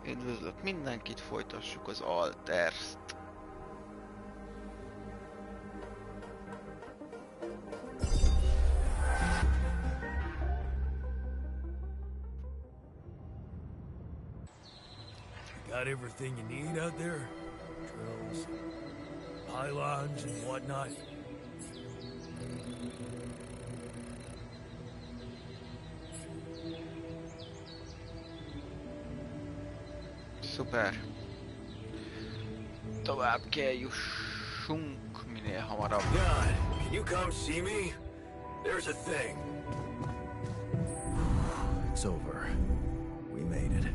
Üdvözlök mindenkit, folytassuk az Alters-t. Got everything you need out there? Drills, pylons and whatnot? Szuper. Tovább kell jussunk minél hamarabb. God, can you come see me? There's a thing. It's over. We made it.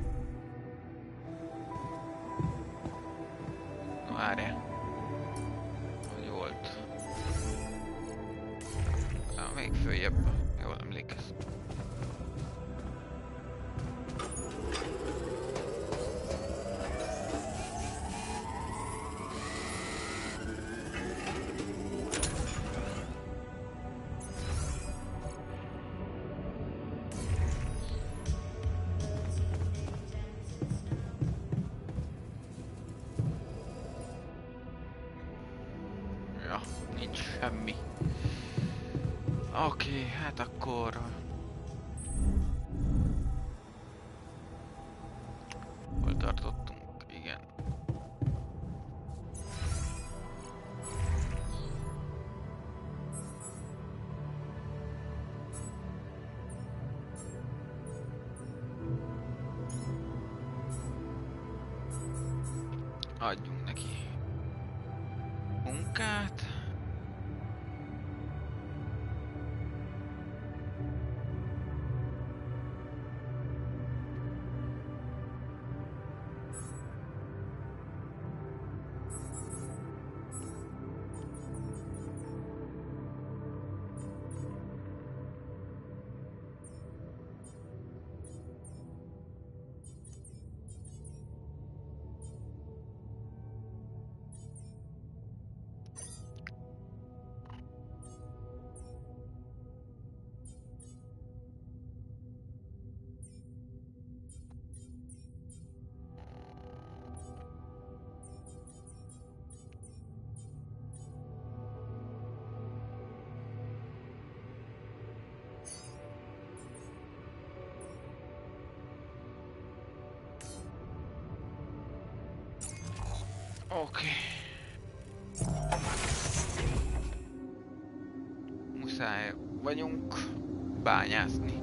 No, várjál. Hogy volt? Még följebb. Jól emlékeztem. Nincs semmi. Oké, hát akkor... Hol tartottunk? Igen. Adjunk neki munkát. Oké. Muszáj vagyunk bányászni.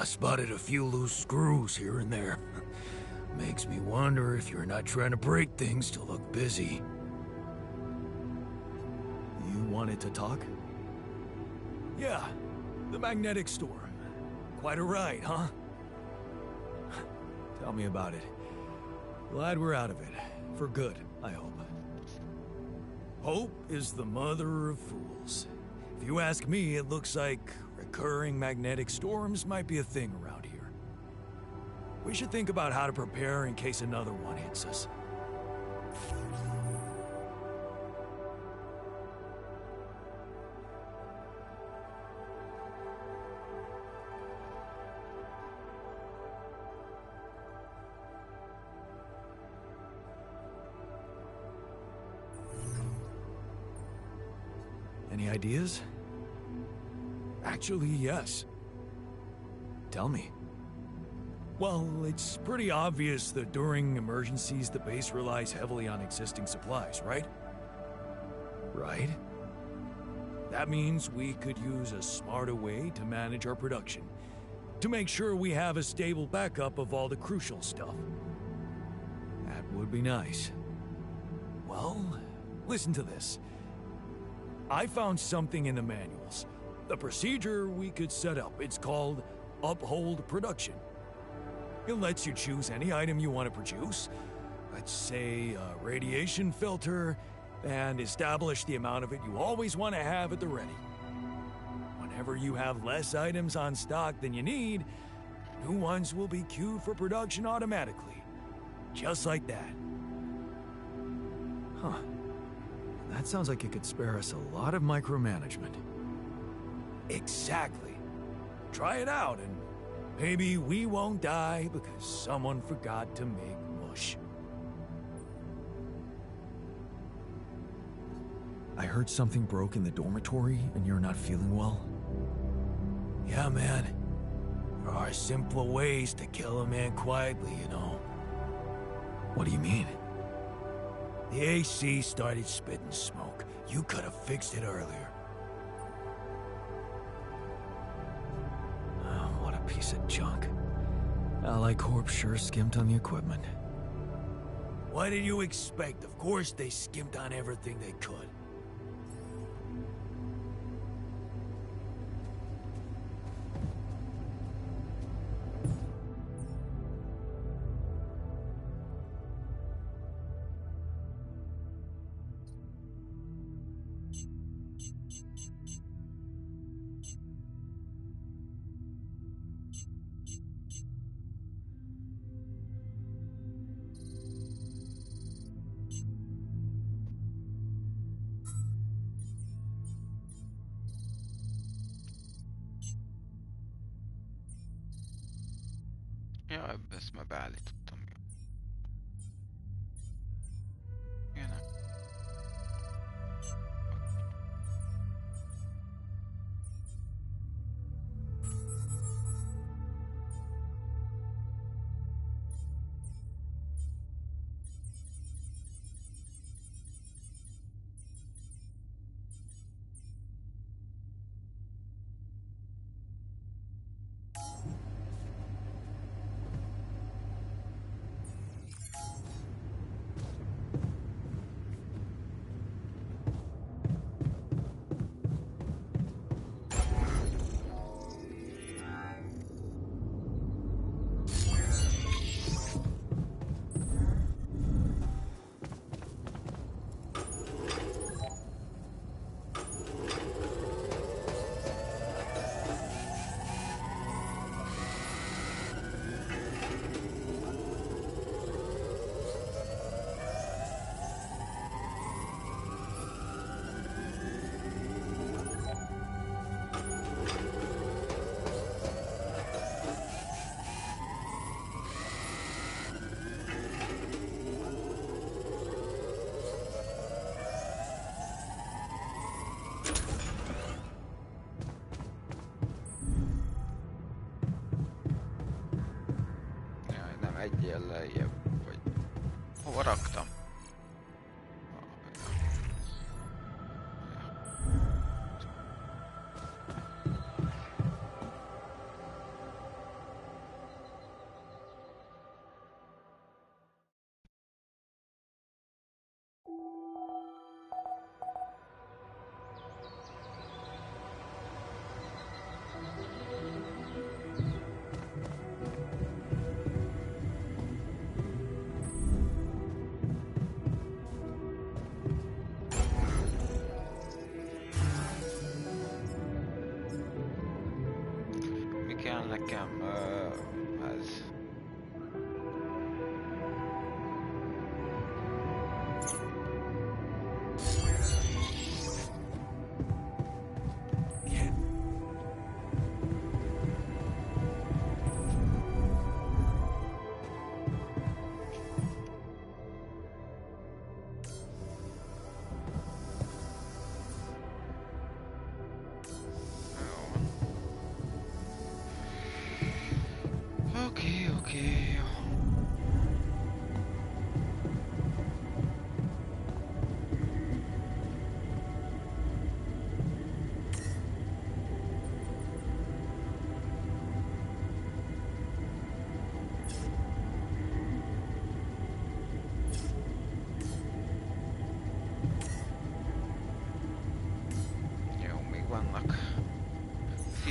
Spotted a few loose screws here and there. Makes me wonder if you're not trying to break things to look busy. You wanted to talk? Yeah, the magnetic store. Quite a ride, huh? Tell me about it. Glad we're out of it. For good, I hope. Hope is the mother of fools. If you ask me, it looks like recurring magnetic storms might be a thing around here. We should think about how to prepare in case another one hits us. Any ideas? Actually, yes. Tell me. Well, it's pretty obvious that during emergencies, the base relies heavily on existing supplies, right? Right. That means we could use a smarter way to manage our production, to make sure we have a stable backup of all the crucial stuff. That would be nice. Well, listen to this. I found something in the manuals. The procedure we could set up. It's called Uphold Production. It lets you choose any item you want to produce. Let's say a radiation filter, and establish the amount of it you always want to have at the ready. Whenever you have less items on stock than you need, new ones will be queued for production automatically. Just like that. Huh. That sounds like it could spare us a lot of micromanagement. Exactly. Try it out, and maybe we won't die because someone forgot to make mush. I heard something broke in the dormitory, and you're not feeling well? Yeah, man. There are simpler ways to kill a man quietly, you know. What do you mean? The AC started spitting smoke. You could have fixed it earlier. Oh, what a piece of junk. Ally Corp sure skimped on the equipment. What did you expect? Of course they skimped on everything they could. Ja, ezt már beállítottam. Igen. Egyél lejjebb, vagy hova raktam?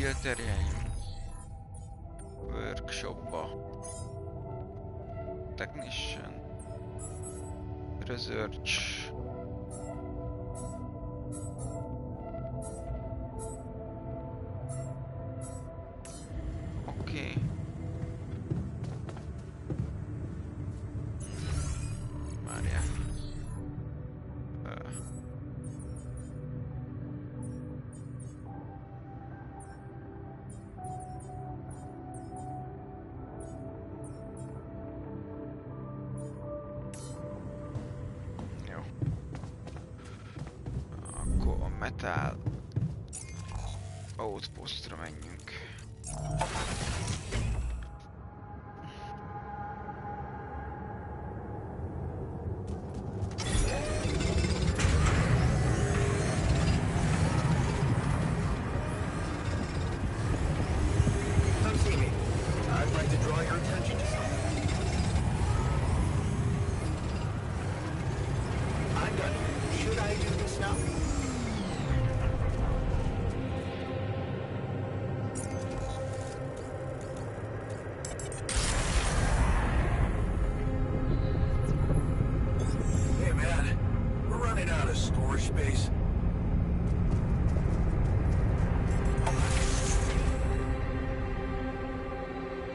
Ilyeterjeim. Workshopba. Technician. Research. Oké. Várjál. Jó. Akkor a metal outpostra menjünk.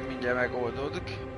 Mindjárt megoldódik.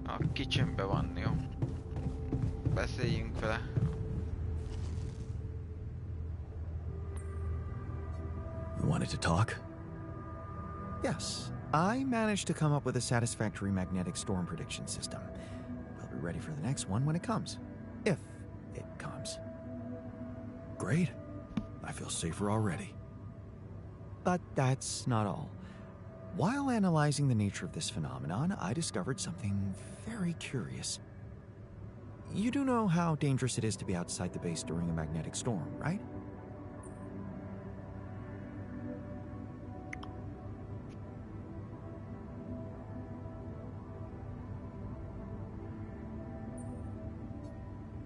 A kitchenbe van, jó? Beszéljünk vele. You wanted to talk? Yes, I managed to come up with a satisfactory magnetic storm prediction system. We'll be ready for the next one when it comes. If it comes. Great. I feel safer already. But that's not all. While analyzing the nature of this phenomenon, I discovered something very curious. You do know how dangerous it is to be outside the base during a magnetic storm, right?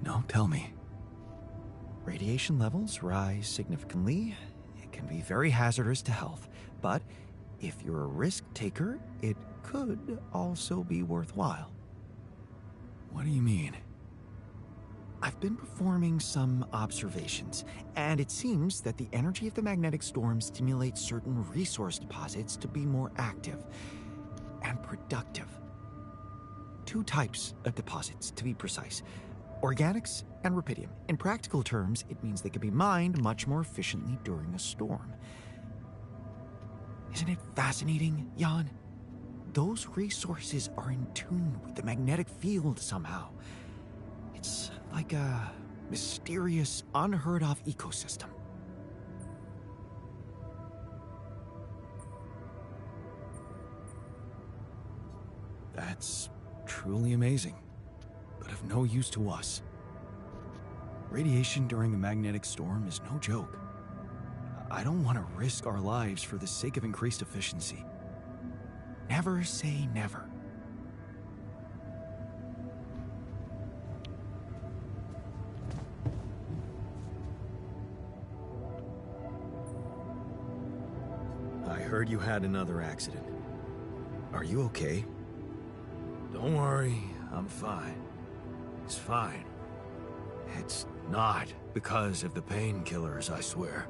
No, tell me. Radiation levels rise significantly. It can be very hazardous to health, but if you're a risk taker, it could also be worthwhile. What do you mean? I've been performing some observations, and it seems that the energy of the magnetic storm stimulates certain resource deposits to be more active and productive. Two types of deposits, to be precise. Organics and rubidium. In practical terms, it means they can be mined much more efficiently during a storm. Isn't it fascinating, Jan? Those resources are in tune with the magnetic field somehow. It's like a mysterious, unheard-of ecosystem. That's truly amazing, but of no use to us. Radiation during a magnetic storm is no joke. I don't want to risk our lives for the sake of increased efficiency. Never say never. I heard you had another accident. Are you okay? Don't worry, I'm fine. It's fine. It's not because of the painkillers, I swear.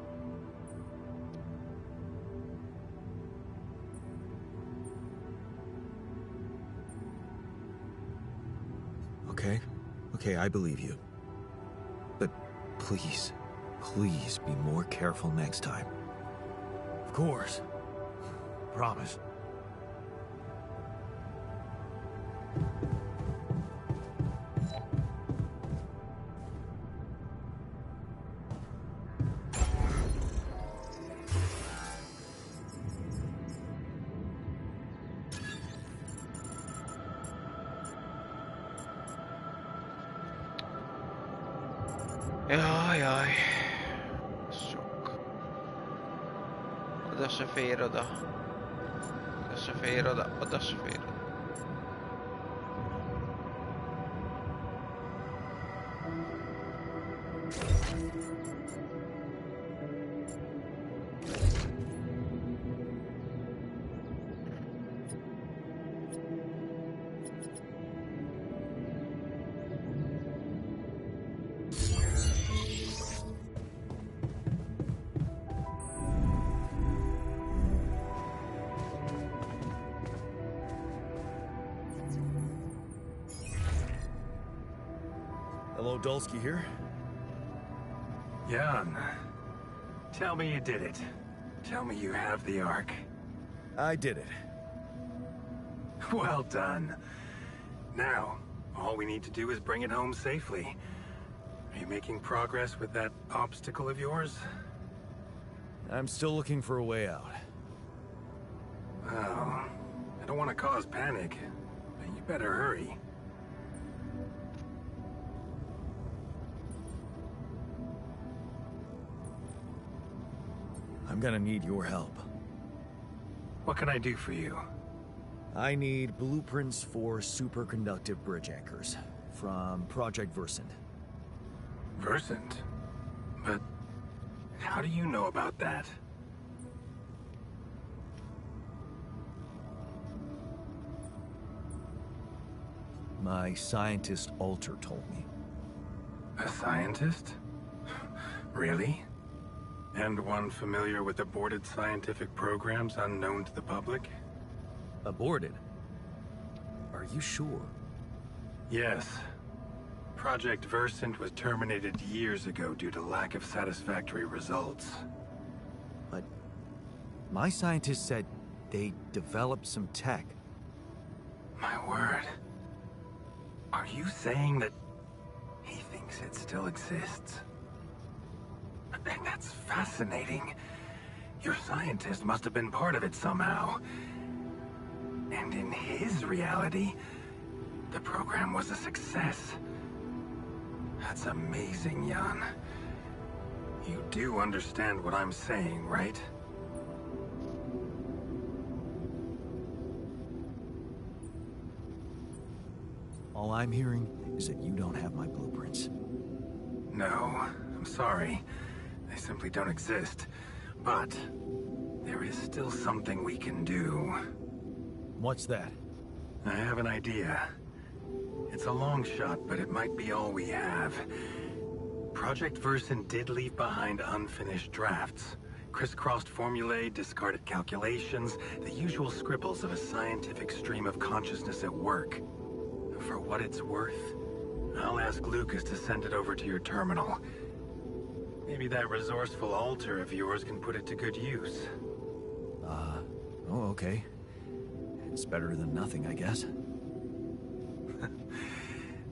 Okay, I believe you. But please, Please be more careful next time. Of course. Promise. Jaj, jaj. Sok. Oda se fér oda. Oda se fér oda. Oda se fér oda. Hello, Dulski here. Jan, tell me you did it. Tell me you have the Ark. I did it. Well done. Now, all we need to do is bring it home safely. Are you making progress with that obstacle of yours? I'm still looking for a way out. Oh, I don't want to cause panic, but you better hurry. I'm gonna need your help. What can I do for you? I need blueprints for superconductive bridge anchors from Project Versant. Versant? But how do you know about that? My scientist Alter told me. A scientist? Really? And one familiar with aborted scientific programs unknown to the public? Aborted? Are you sure? Yes. Project Versant was terminated years ago due to lack of satisfactory results. But my scientist said they developed some tech. My word. Are you saying that he thinks it still exists? That's fascinating. Your scientist must have been part of it somehow. And in his reality, the program was a success. That's amazing, Jan. You do understand what I'm saying, right? All I'm hearing is that you don't have my blueprints. No, I'm sorry. They simply don't exist. But there is still something we can do. What's that? I have an idea. It's a long shot, but it might be all we have. Project Versant did leave behind unfinished drafts. Crisscrossed formulae, discarded calculations, the usual scribbles of a scientific stream of consciousness at work. For what it's worth, I'll ask Lucas to send it over to your terminal. Maybe that resourceful Alter of yours can put it to good use. Oh, okay. It's better than nothing, I guess.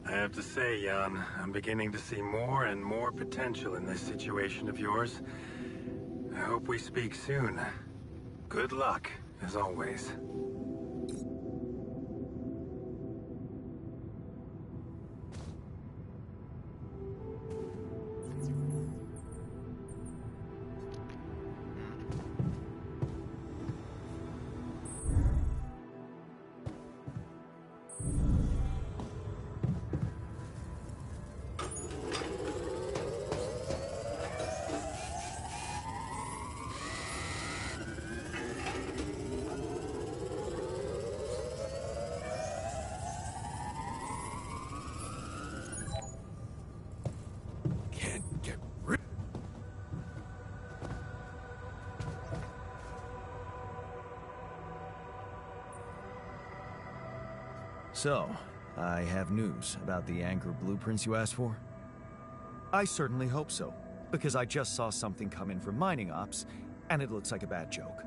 I have to say, Jan, I'm beginning to see more and more potential in this situation of yours. I hope we speak soon. Good luck, as always. Can't get rid. So, I have news about the anchor blueprints you asked for? I certainly hope so. Because I just saw something come in from mining ops, and it looks like a bad joke.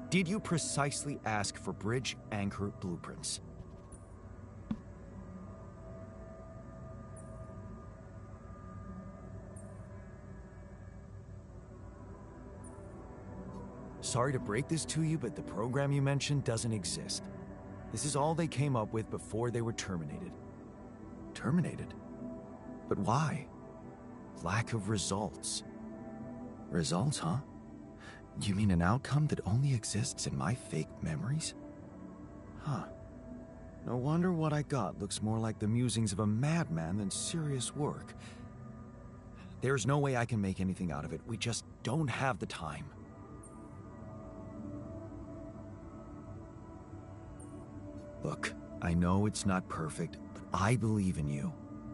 Did you precisely ask for bridge anchor blueprints? Sorry to break this to you, but the program you mentioned doesn't exist. This is all they came up with before they were terminated. Terminated? But why? Lack of results. Results, huh? You mean an outcome that only exists in my fake memories? Huh. No wonder what I got looks more like the musings of a madman than serious work. There's no way I can make anything out of it. We just don't have the time. Look, I know it's not perfect, but I believe in you.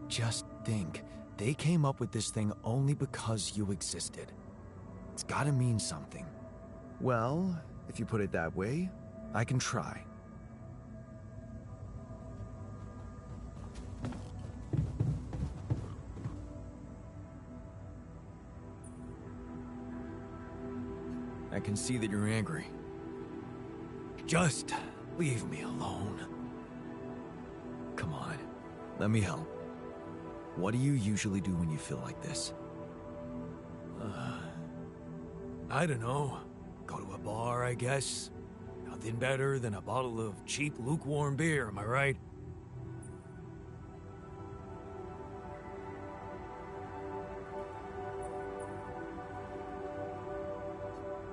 Just think, they came up with this thing only because you existed. It's gotta mean something. Well, if you put it that way, I can try. I can see that you're angry. Just leave me alone. Come on, let me help. What do you usually do when you feel like this? I don't know. Go to a bar, I guess. Nothing better than a bottle of cheap, lukewarm beer, am I right?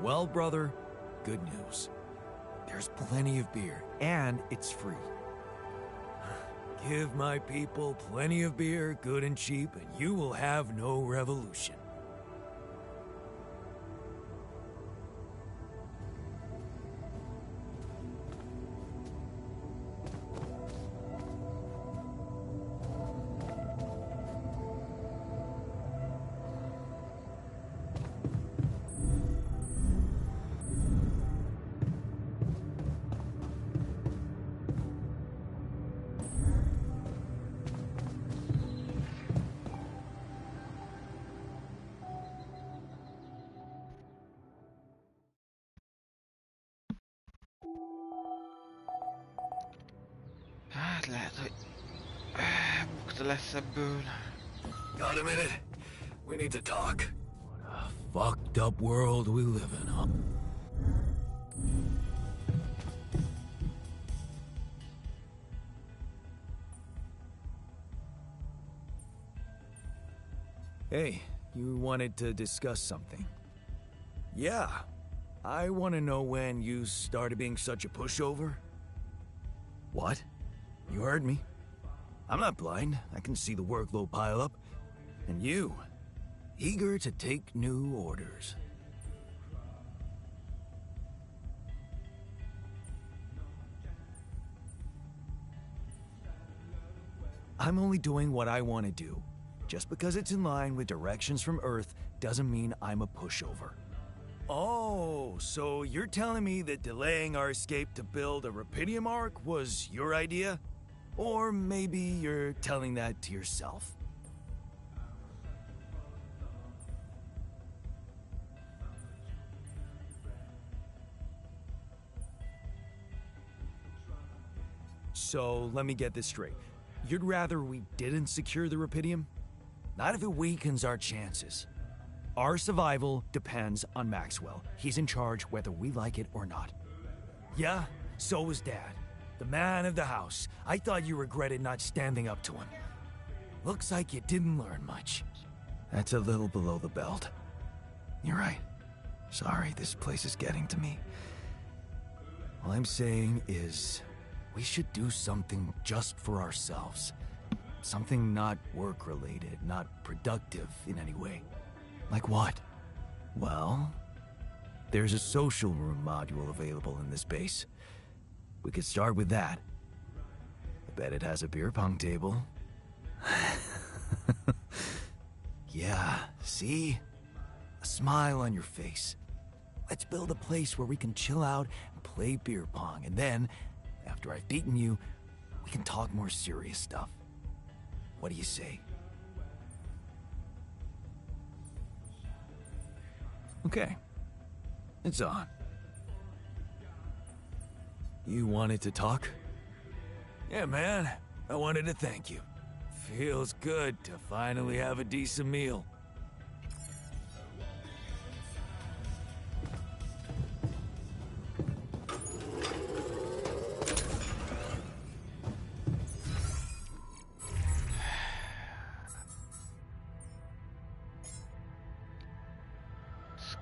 Well, brother, good news. There's plenty of beer, and it's free. Give my people plenty of beer, good and cheap, and you will have no revolution. Hát lehet, hogy bukta lesz ebből. Got a minute? We need to talk. What a fucked up world we live in, huh? Hey, you wanted to discuss something. Yeah. I want to know when you started being such a pushover. What? You heard me. I'm not blind. I can see the workload pile up. And you, eager to take new orders. I'm only doing what I want to do. Just because it's in line with directions from Earth doesn't mean I'm a pushover. Oh, so you're telling me that delaying our escape to build a Rapidium Arc was your idea? Or maybe you're telling that to yourself. So, let me get this straight. You'd rather we didn't secure the Rapidium? Not if it weakens our chances. Our survival depends on Maxwell. He's in charge whether we like it or not. Yeah, so was Dad. The man of the house. I thought you regretted not standing up to him. Looks like you didn't learn much. That's a little below the belt. You're right. Sorry, this place is getting to me. All I'm saying is, we should do something just for ourselves. Something not work-related, not productive in any way. Like what? Well, there's a social room module available in this base. We could start with that. I bet it has a beer pong table. Yeah, see? A smile on your face. Let's build a place where we can chill out and play beer pong, and then, after I've beaten you, we can talk more serious stuff. What do you say? Okay. It's on. You wanted to talk? Yeah, man. I wanted to thank you. Feels good to finally have a decent meal.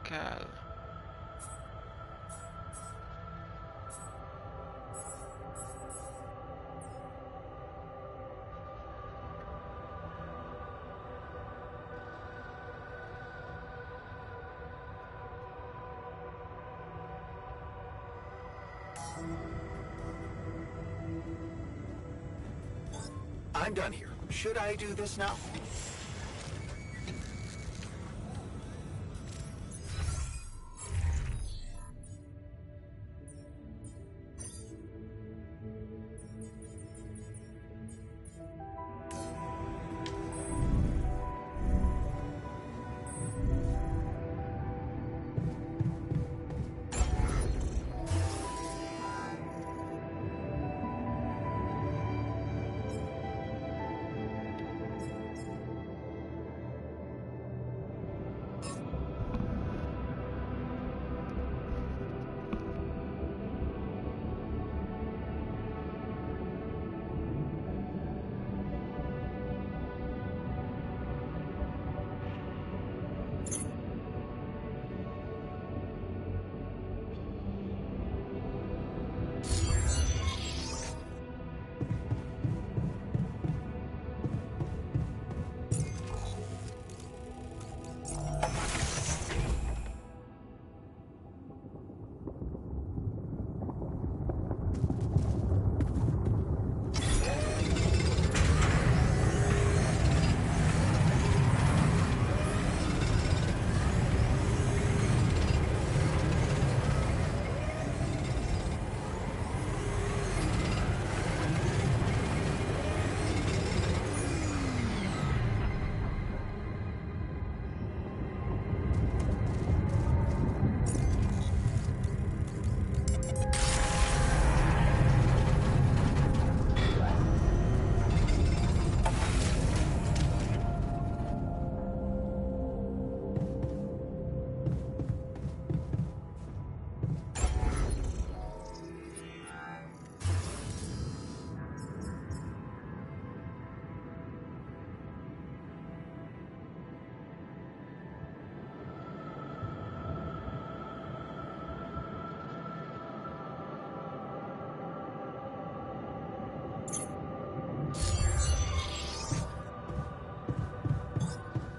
Skal. I'm done here. Should I do this now?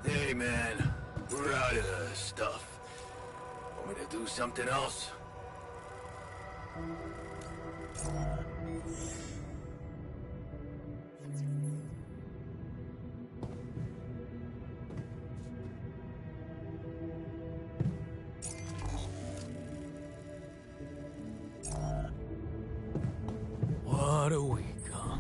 Hey, man. We're out of the stuff. Want me to do something else? What a week, huh?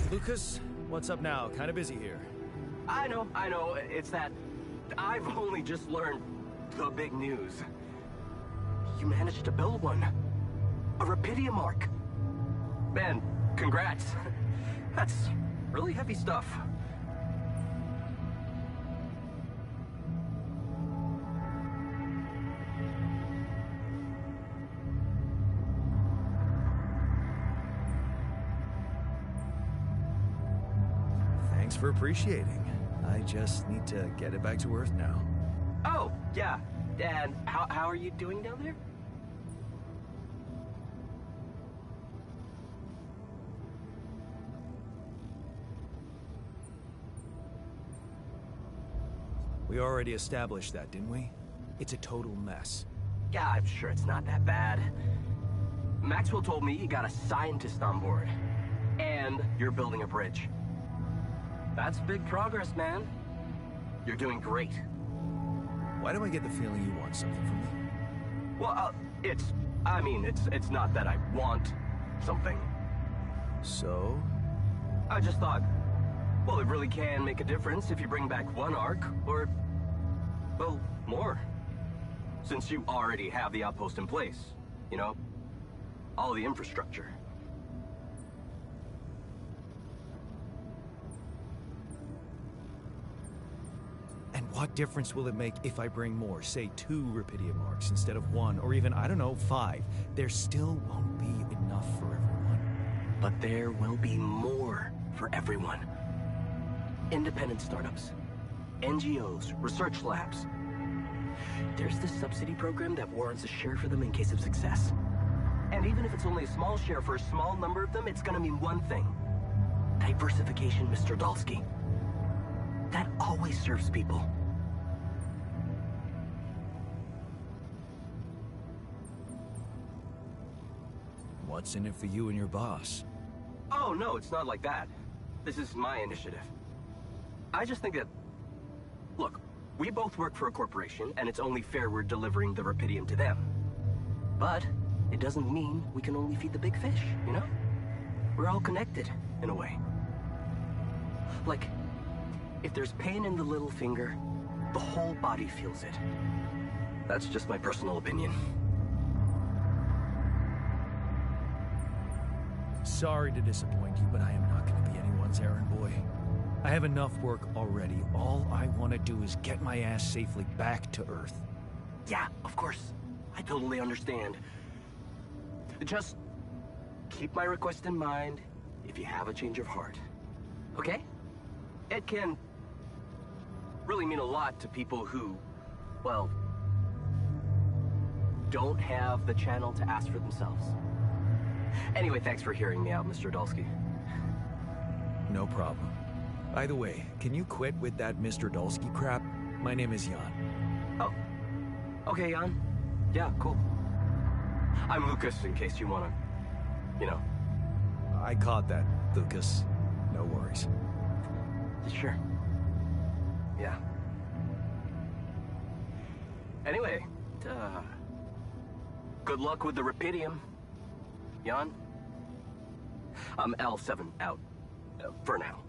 Lucas, what's up now? Kind of busy here. I know. It's that I've only just learned the big news. You managed to build one. A Rapidium Arc. Man, congrats. That's really heavy stuff. Thanks for appreciating. I just need to get it back to Earth now. Oh, yeah. And how are you doing down there? We already established that, didn't we? It's a total mess. Yeah, I'm sure it's not that bad. Maxwell told me you got a scientist on board. And you're building a bridge. That's big progress, man. You're doing great. Why do I get the feeling you want something from me? Well, it's not that I want something. So? I just thought, well, it really can make a difference if you bring back one arc, or, well, more. Since you already have the outpost in place, you know? All the infrastructure. And what difference will it make if I bring more, say 2 Rapidium Arcs instead of 1, or even, I don't know, 5? There still won't be enough for everyone. But there will be more for everyone. Independent startups, NGOs, research labs. There's this subsidy program that warrants a share for them in case of success. And even if it's only a small share for a small number of them, it's gonna mean one thing. Diversification, Mr. Dalsky. That always serves people. What's in it for you and your boss? Oh, no, it's not like that. This is my initiative. I just think that... Look, we both work for a corporation, and it's only fair we're delivering the Rapidium to them. But it doesn't mean we can only feed the big fish, you know? We're all connected, in a way. Like, if there's pain in the little finger, the whole body feels it. That's just my personal opinion. Sorry to disappoint you, but I am not going to be anyone's errand boy. I have enough work already. All I want to do is get my ass safely back to Earth. Yeah, of course. I totally understand. Just keep my request in mind if you have a change of heart. Okay? It can really mean a lot to people who, well, don't have the channel to ask for themselves. Anyway, thanks for hearing me out, Mr. Dalsky. No problem. By the way, can you quit with that Mr. Dalsky crap? My name is Jan. Oh. Okay, Jan. Yeah, cool. I'm Lucas, in case you wanna, you know. I caught that, Lucas. No worries. Sure. Yeah. Anyway, good luck with the Rapidium, Jan. I'm L7 out, for now.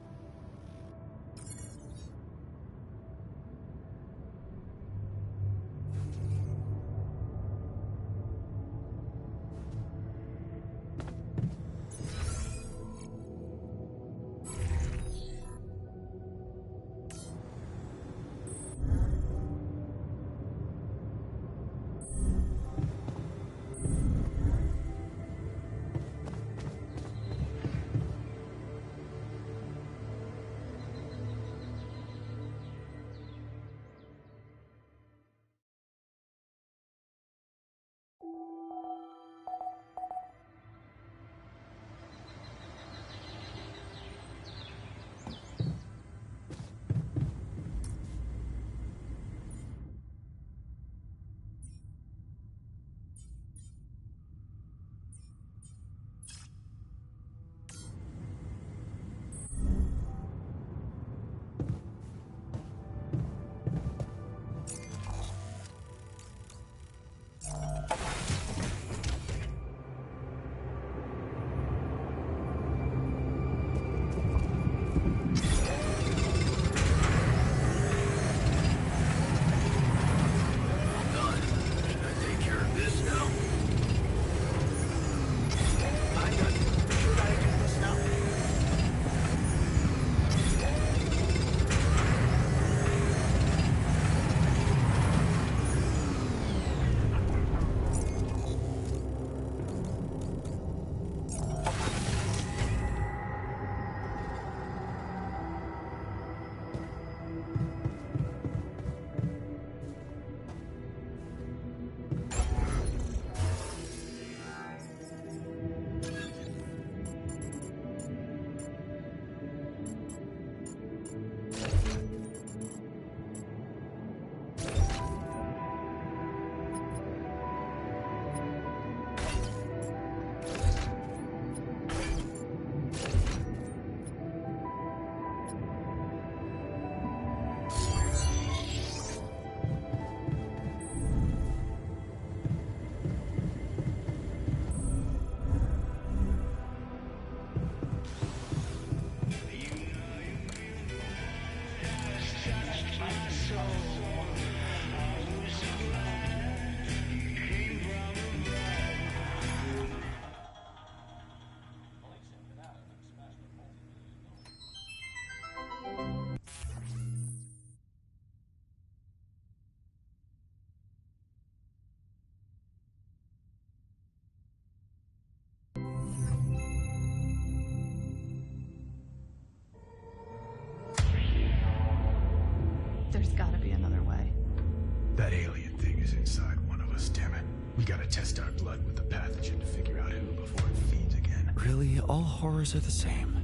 Really, all horrors are the same.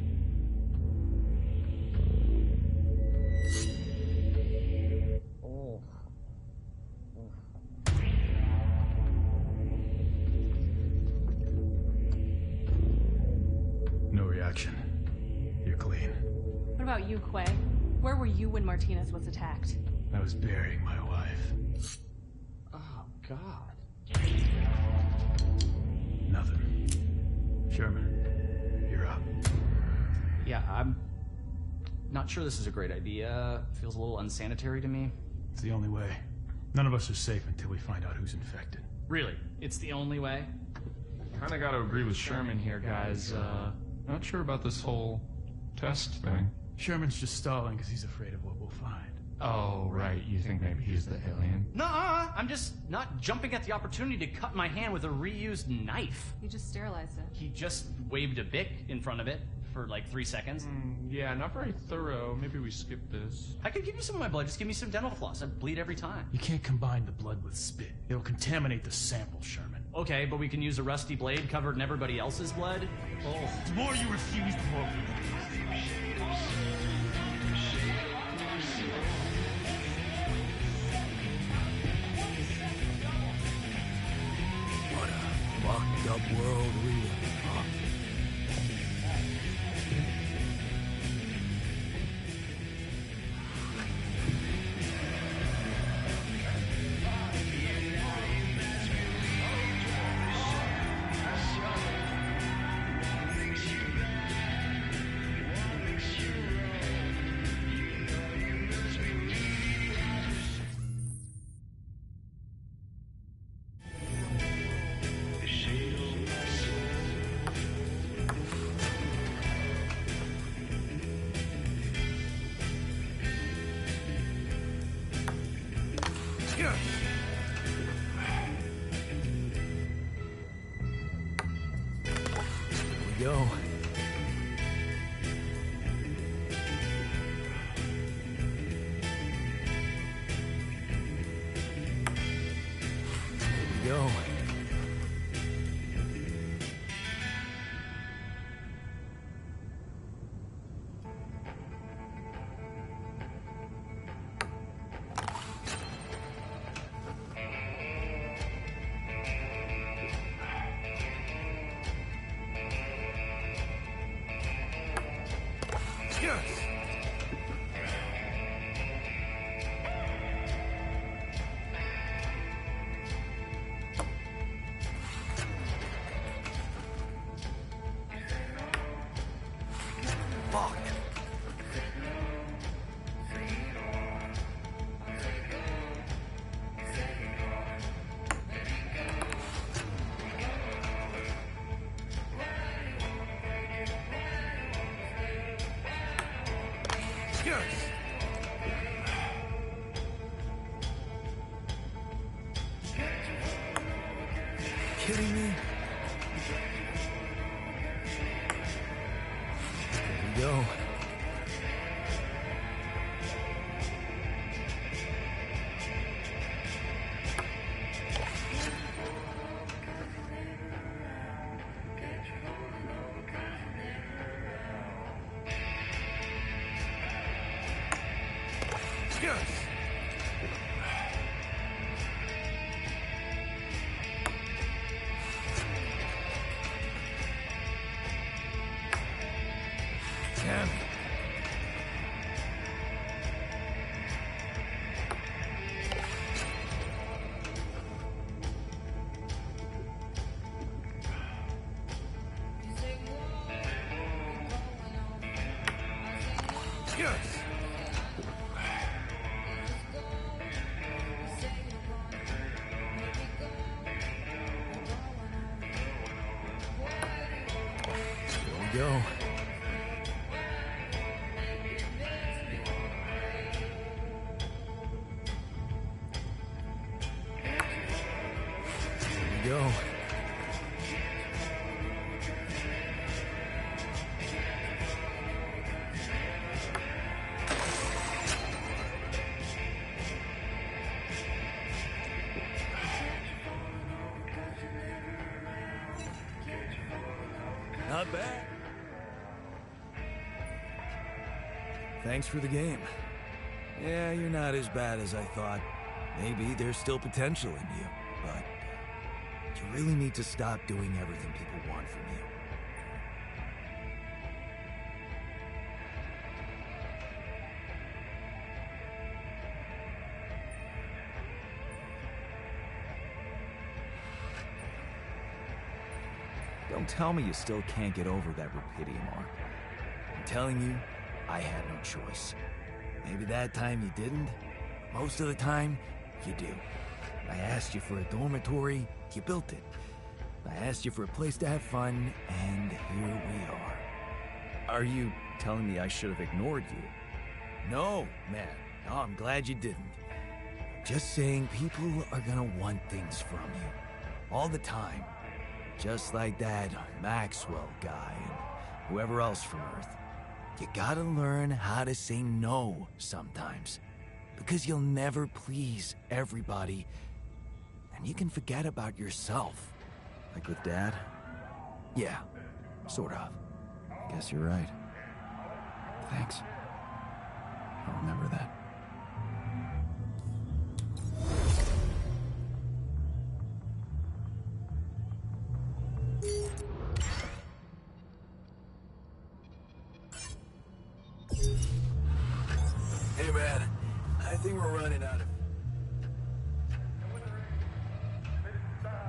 No reaction. You're clean. What about you, Quay? Where were you when Martinez was attacked? I was burying my wife. Oh, God. Nothing. Sherman, you're up. Yeah, I'm not sure this is a great idea. Feels a little unsanitary to me. It's the only way. None of us are safe until we find out who's infected. Really? It's the only way? Kinda gotta agree with Sherman here, guys. Not sure about this whole test thing. Sherman's just stalling because he's afraid of what we'll find. Oh, right. You think maybe he's the alien? Nuh-uh. I'm just not jumping at the opportunity to cut my hand with a reused knife. You just sterilized it. He just waved a bic in front of it for like 3 seconds. Yeah, not very thorough. Maybe we skip this. I could give you some of my blood. Just give me some dental floss. I bleed every time. You can't combine the blood with spit. It'll contaminate the sample, Sherman. Okay, but we can use a rusty blade covered in everybody else's blood? Oh. The more you refuse, the more... What a fucked up world we live in, huh? Go. Go. Fuck. Yes. Kidding me? Here we go. Yes. Damn it. Yes. Here we go. Here we go. Not bad. Thanks for the game. Yeah, you're not as bad as I thought. Maybe there's still potential in you, but you really need to stop doing everything people want from you. Don't tell me you still can't get over that Rapidium arc. I'm telling you, I had no choice. Maybe that time you didn't. Most of the time, you do. I asked you for a dormitory, you built it. I asked you for a place to have fun, and here we are. Are you telling me I should have ignored you? No, man. No, I'm glad you didn't. I'm just saying people are gonna want things from you. All the time. Just like that Maxwell guy and whoever else from Earth. You gotta learn how to say no sometimes. Because you'll never please everybody. And you can forget about yourself. Like with Dad? Yeah, sort of. Guess you're right. Thanks. I'll remember that. Hey man, I think we're running out of...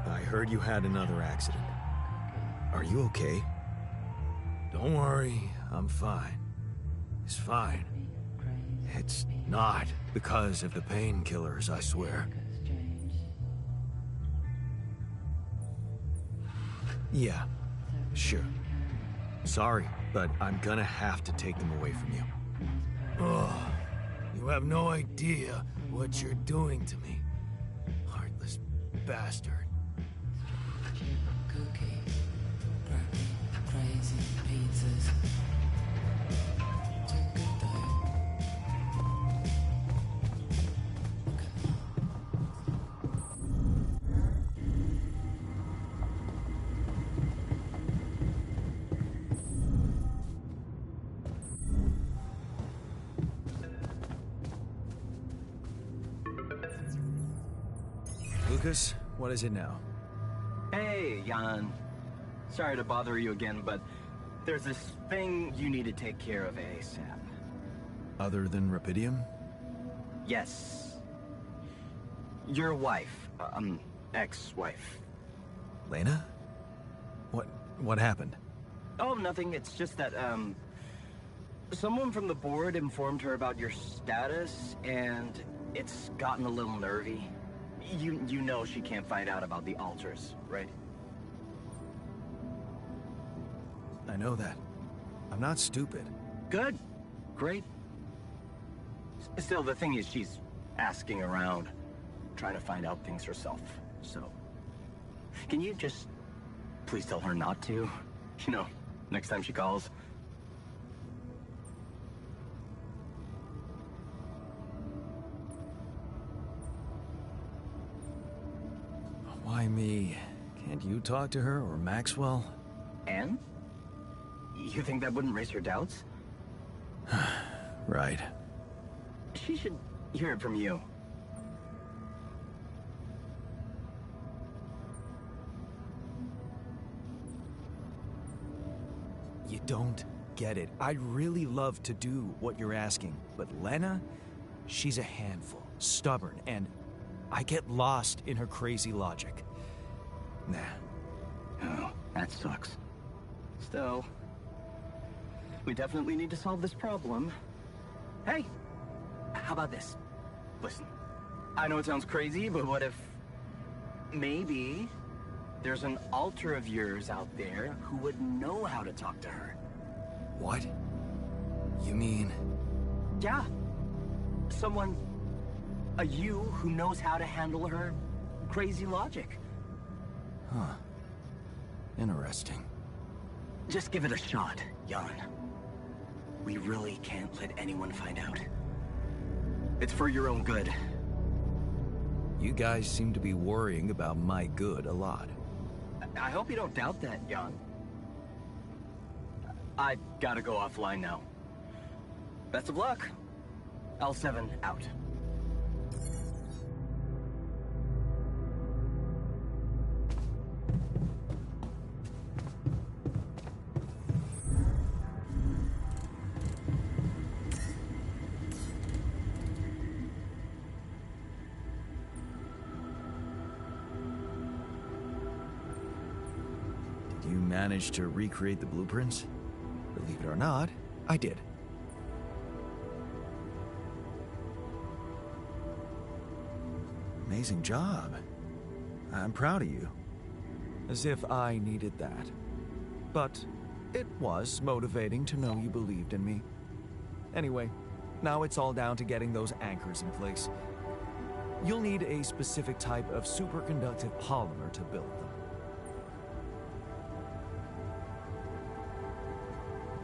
I heard you had another accident. Are you okay? Don't worry, I'm fine. It's fine. It's not because of the painkillers, I swear. Yeah, sure. Sorry, but I'm gonna have to take them away from you. Oh, you have no idea what you're doing to me. Heartless bastard. Crazy pizzas. Lucas, what is it now? Hey, Jan. Sorry to bother you again, but there's this thing you need to take care of ASAP. Other than Rapidium? Yes. Your wife, ex-wife. Lena? What happened? Oh, nothing. It's just that, someone from the board informed her about your status, and it's gotten a little nervy. You know she can't find out about the altars, right? I know that. I'm not stupid. Good. Great. Still, the thing is, she's asking around, trying to find out things herself, so... Can you just please tell her not to? You know, next time she calls. Why me? Can't you talk to her or Maxwell? Anne? You think that wouldn't raise her doubts? Right. She should hear it from you. You don't get it. I'd really love to do what you're asking, but Lena, she's a handful, stubborn, and I get lost in her crazy logic. Nah. Oh, that sucks. Still, we definitely need to solve this problem. Hey, how about this? Listen, I know it sounds crazy, but what if maybe there's an alter of yours out there who would know how to talk to her? What? You mean? Yeah. Someone, a you who knows how to handle her crazy logic. Huh. Interesting. Just give it a shot, Jan. We really can't let anyone find out. It's for your own good. You guys seem to be worrying about my good a lot. I hope you don't doubt that, Jan. I gotta go offline now. Best of luck. L7 out. Did you manage to recreate the blueprints? Believe it or not, I did. Amazing job. I'm proud of you. As if I needed that. But it was motivating to know you believed in me. Anyway, now it's all down to getting those anchors in place. You'll need a specific type of superconductive polymer to build them.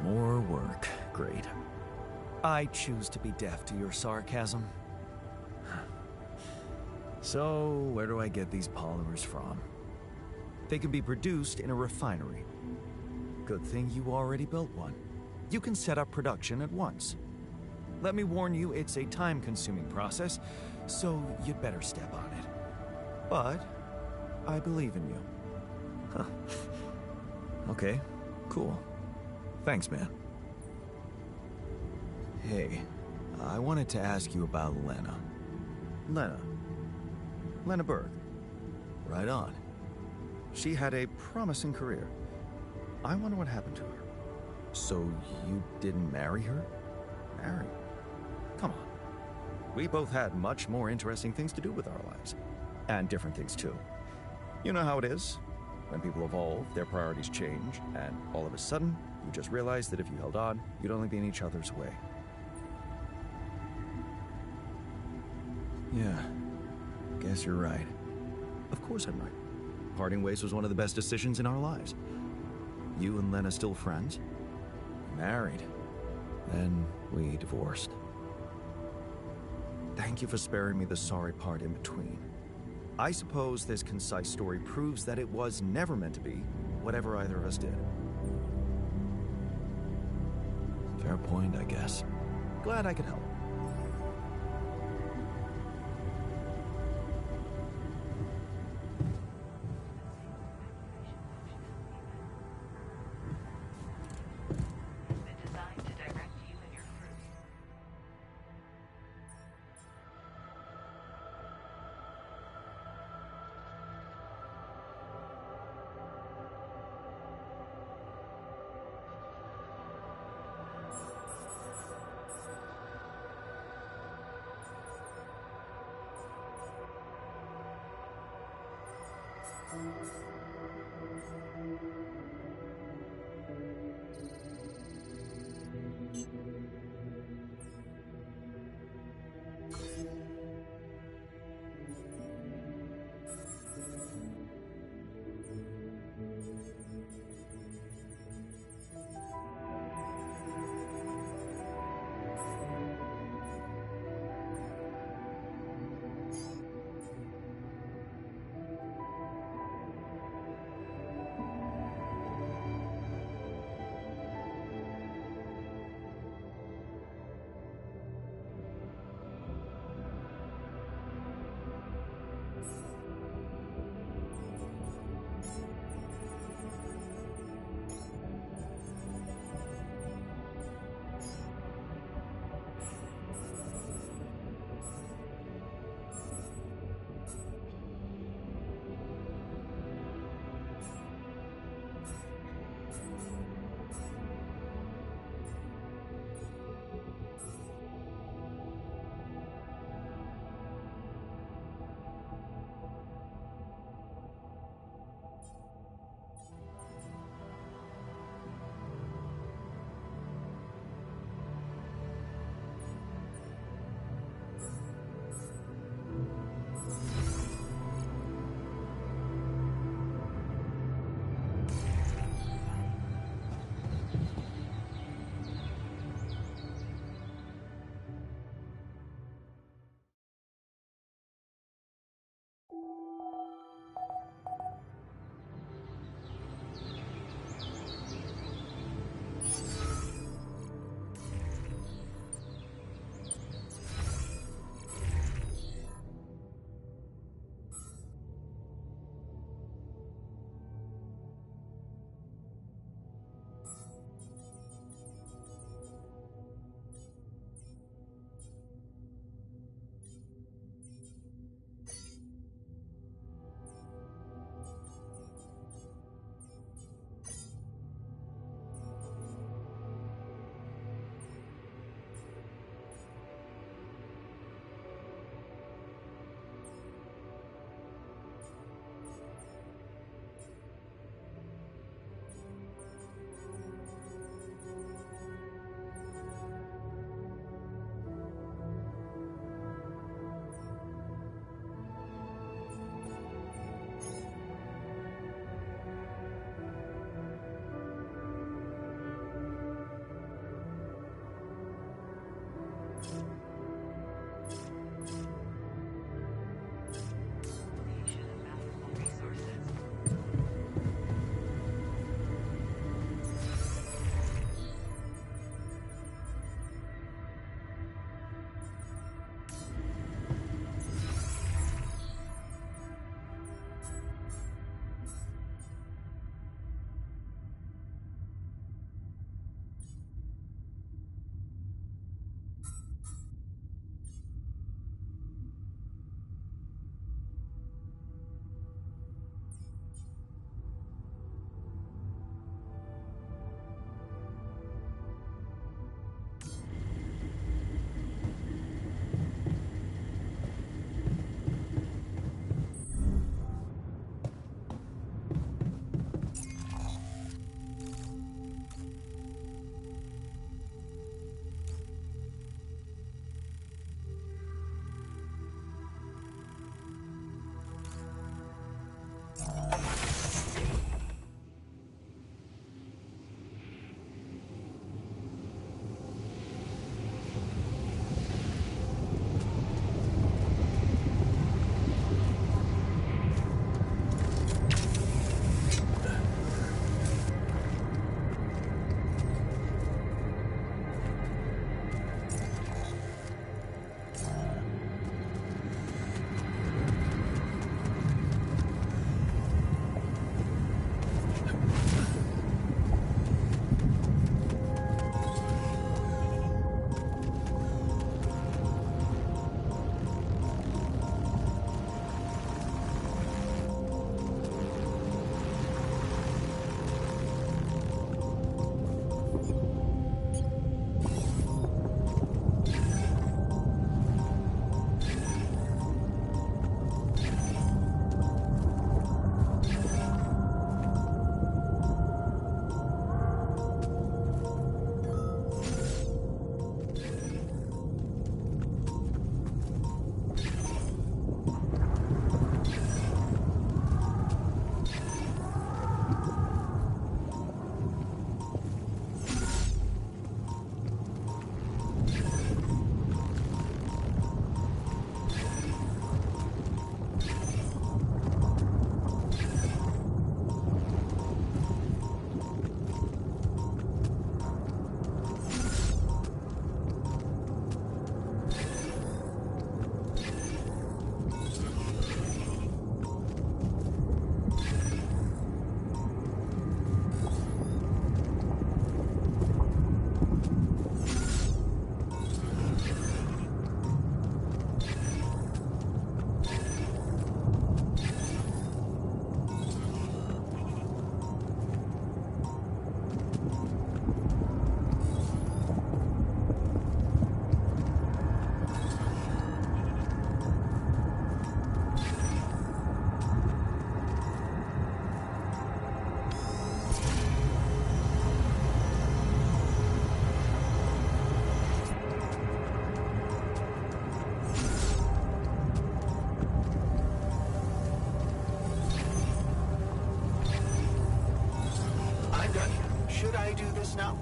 More work. Great. I choose to be deaf to your sarcasm. So, where do I get these polymers from? They can be produced in a refinery. Good thing you already built one. You can set up production at once. Let me warn you, it's a time-consuming process, so you'd better step on it. But I believe in you. Huh. Okay, cool. Thanks, man. Hey, I wanted to ask you about Lena. Lena Berg. Right on. She had a promising career. I wonder what happened to her. So you didn't marry her? Marry? Come on. We both had much more interesting things to do with our lives. And different things too. You know how it is. When people evolve, their priorities change, and all of a sudden, you just realize that if you held on, you'd only be in each other's way. Yeah, guess you're right. Of course I'm right. Parting ways was one of the best decisions in our lives. You and Lena still friends? Married. Then we divorced. Thank you for sparing me the sorry part in between. I suppose this concise story proves that it was never meant to be whatever either of us did. Fair point, I guess. Glad I could help. Should I do this now?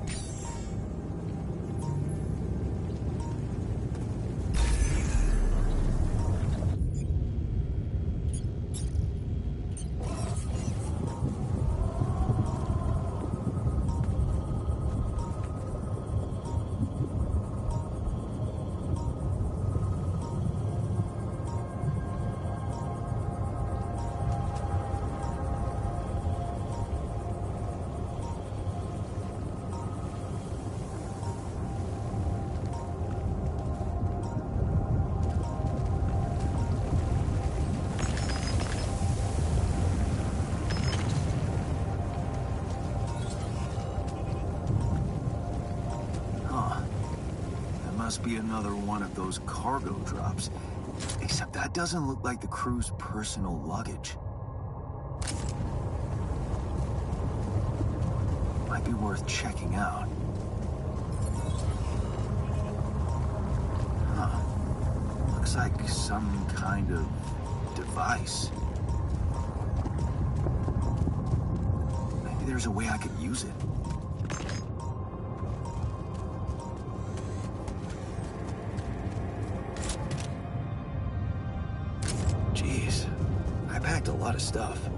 Must be another one of those cargo drops. Except that doesn't look like the crew's personal luggage. Might be worth checking out. Huh. Looks like some kind of device. Maybe there's a way I could use it. I packed a lot of stuff.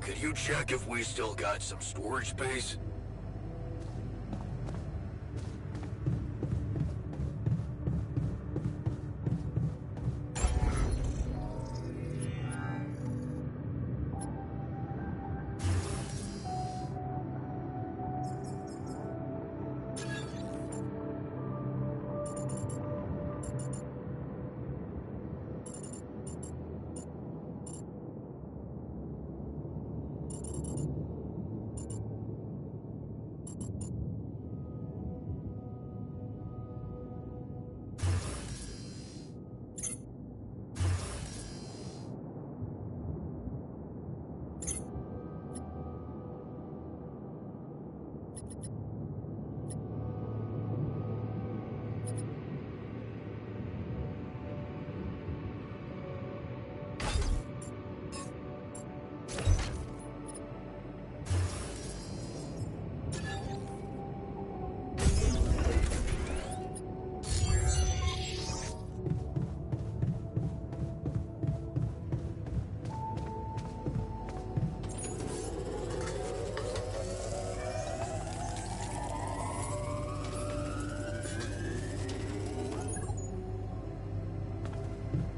Could you check if we still got some storage space?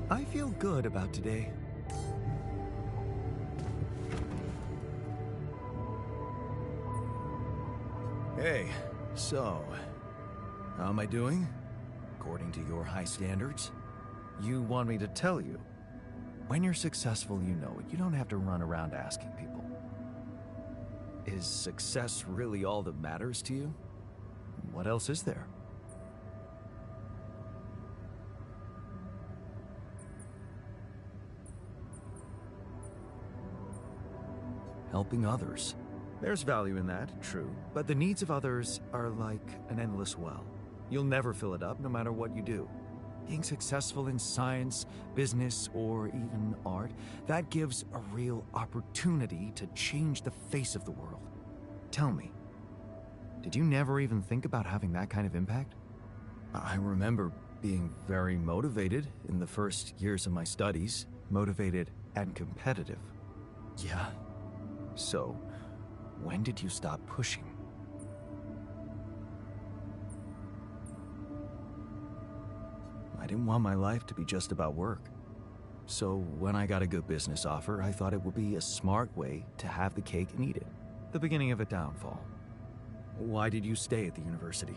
I feel good about today. Hey, so, how am I doing? According to your high standards? You want me to tell you? When you're successful, you know it. You don't have to run around asking people. Is success really all that matters to you? What else is there? Helping others. There's value in that, true. But the needs of others are like an endless well. You'll never fill it up, no matter what you do. Being successful in science, business, or even art, that gives a real opportunity to change the face of the world. Tell me, did you never even think about having that kind of impact? I remember being very motivated in the first years of my studies, motivated and competitive. Yeah. So, when did you stop pushing? I didn't want my life to be just about work. So when I got a good business offer, I thought it would be a smart way to have the cake and eat it. The beginning of a downfall. Why did you stay at the university?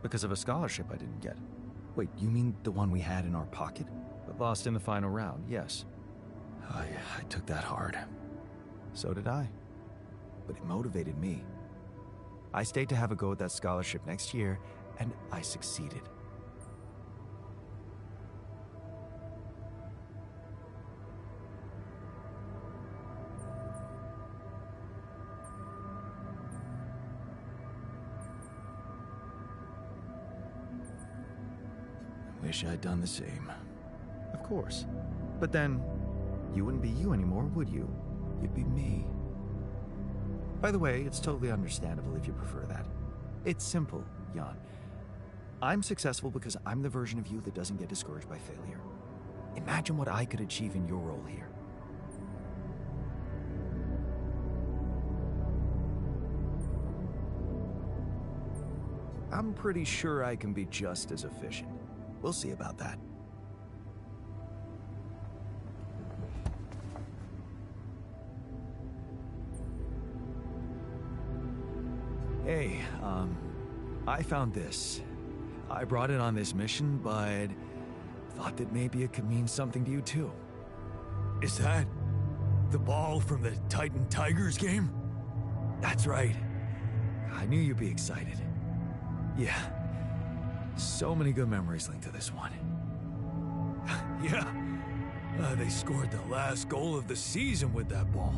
Because of a scholarship I didn't get. Wait, you mean the one we had in our pocket? But lost in the final round, yes. I took that hard. So did I. But it motivated me. I stayed to have a go at that scholarship next year, and I succeeded. Wish I'd done the same. Of course. But then, you wouldn't be you anymore, would you? You'd be me. By the way, it's totally understandable if you prefer that. It's simple, Jan. I'm successful because I'm the version of you that doesn't get discouraged by failure. Imagine what I could achieve in your role here. I'm pretty sure I can be just as efficient. We'll see about that. Hey, I found this. I brought it on this mission, but thought that maybe it could mean something to you too. Is that the ball from the Titan Tigers game? That's right. I knew you'd be excited. Yeah. So many good memories linked to this one. Yeah. They scored the last goal of the season with that ball,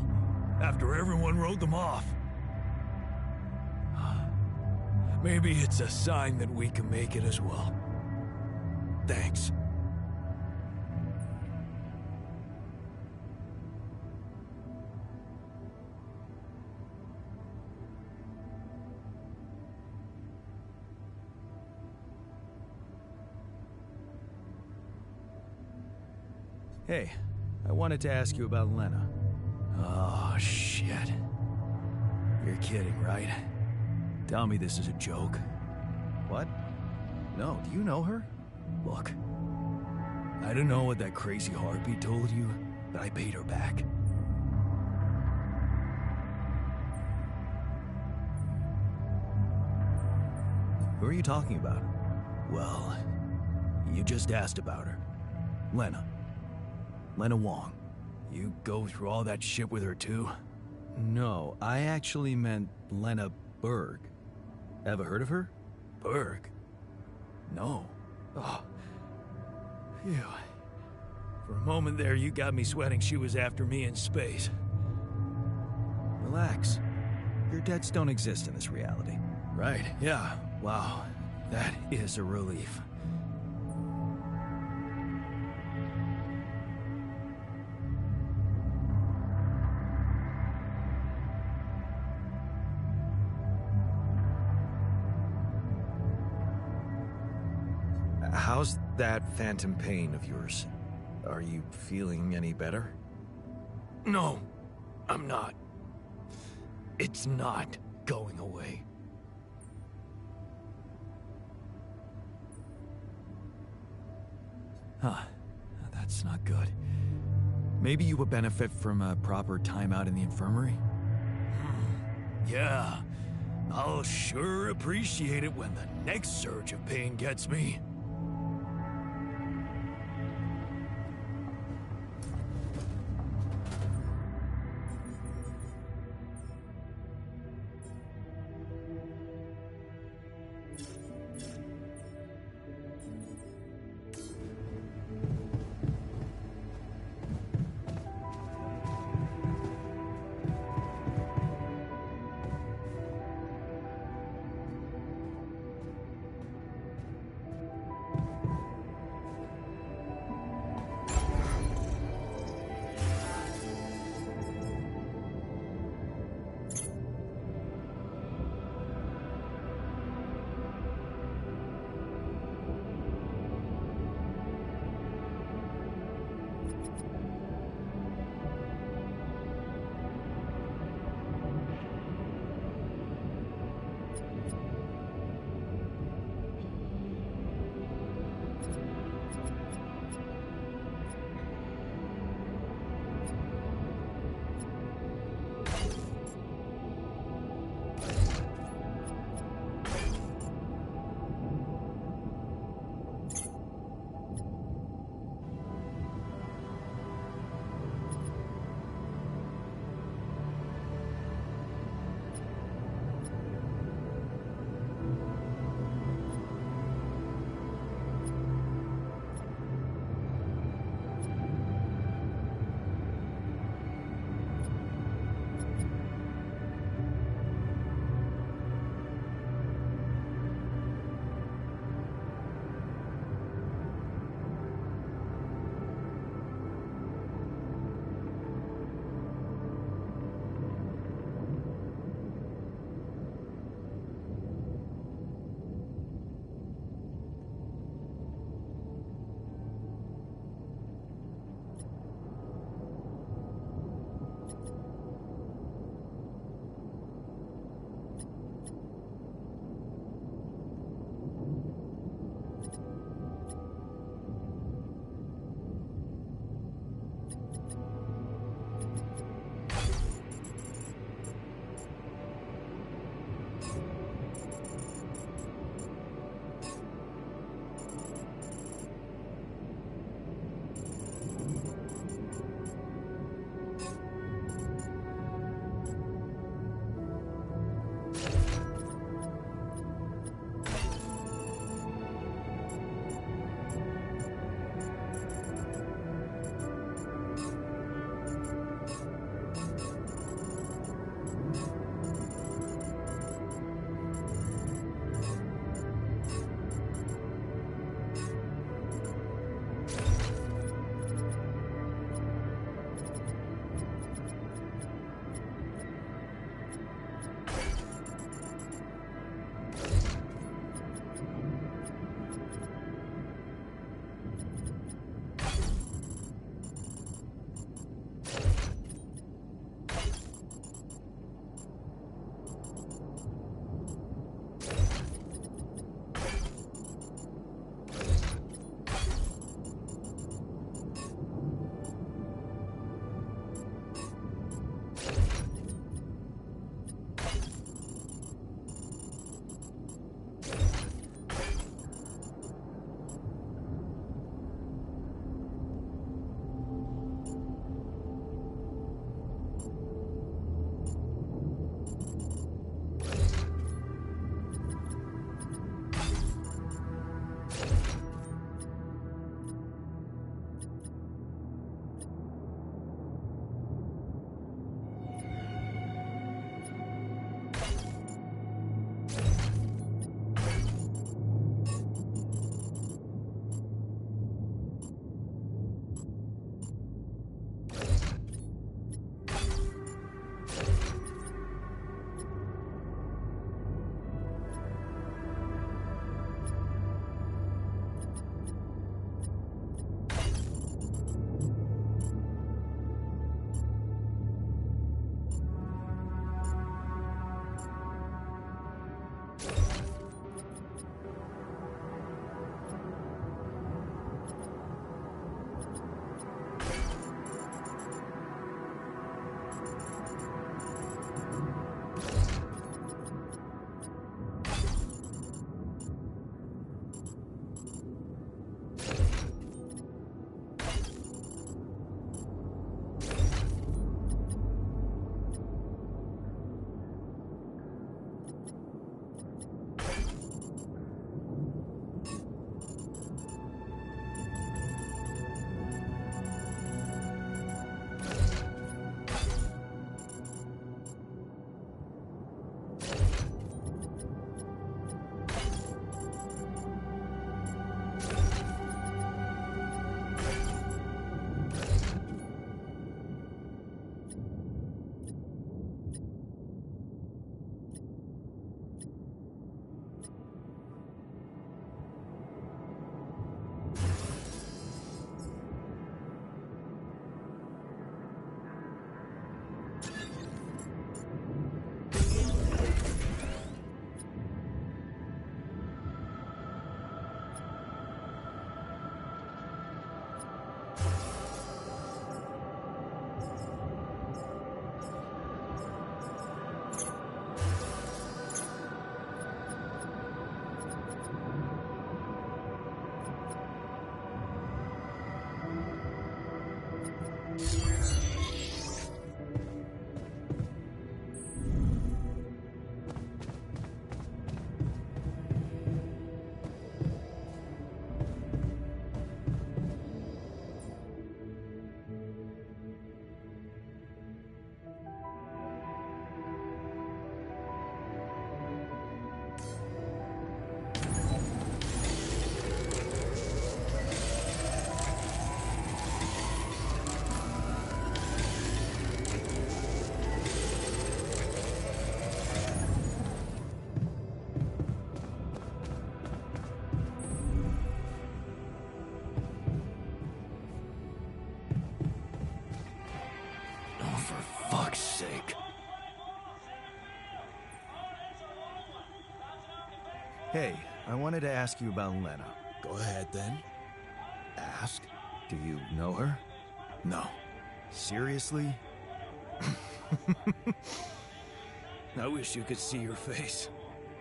after everyone wrote them off. Maybe it's a sign that we can make it as well. Thanks. Hey, I wanted to ask you about Lena. Oh, shit. You're kidding, right? Tell me this is a joke. What? No, do you know her? Look, I don't know what that crazy heartbeat told you, but I paid her back. Who are you talking about? Well, you just asked about her. Lena. Lena Wong. You go through all that shit with her too? No, I actually meant Lena Berg. Ever heard of her? Berg? No. Oh. Phew. For a moment there, you got me sweating she was after me in space. Relax. Your debts don't exist in this reality. Right, yeah. Wow. That is a relief. How's that phantom pain of yours? Are you feeling any better? No, I'm not. It's not going away. Huh. That's That's not good. Maybe you would benefit from a proper timeout in the infirmary? Yeah. I'll sure appreciate it when the next surge of pain gets me. Hey, I wanted to ask you about Lena. Go ahead then. Ask? Do you know her? No. Seriously? I wish you could see your face.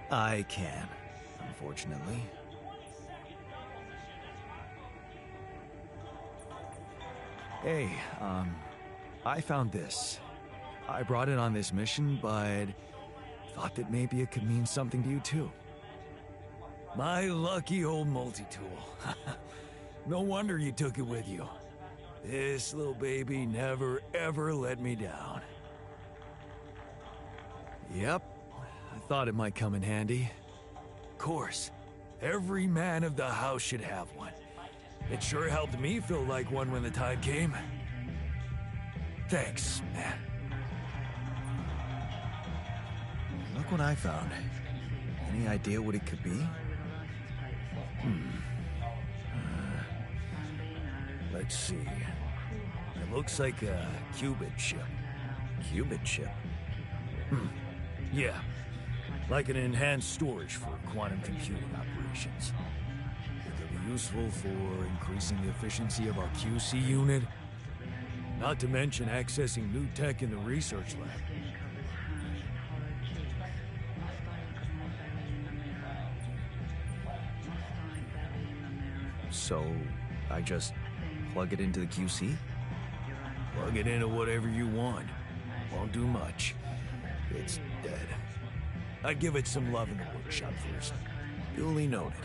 I can, unfortunately. Hey, I found this. I brought it on this mission, but thought that maybe it could mean something to you too. My lucky old multi-tool. No wonder you took it with you. This little baby never ever let me down. Yep, I thought it might come in handy. Of course, every man of the house should have one. It sure helped me feel like one when the time came. Thanks, man. Look what I found. Any idea what it could be? Let's see. It looks like a qubit chip. Qubit chip? Yeah, like an enhanced storage for quantum computing operations. It could be useful for increasing the efficiency of our QC unit, not to mention accessing new tech in the research lab. So, I just plug it into the QC? Plug it into whatever you want. Won't do much. It's dead. I'd give it some love in the workshop first. Duly noted.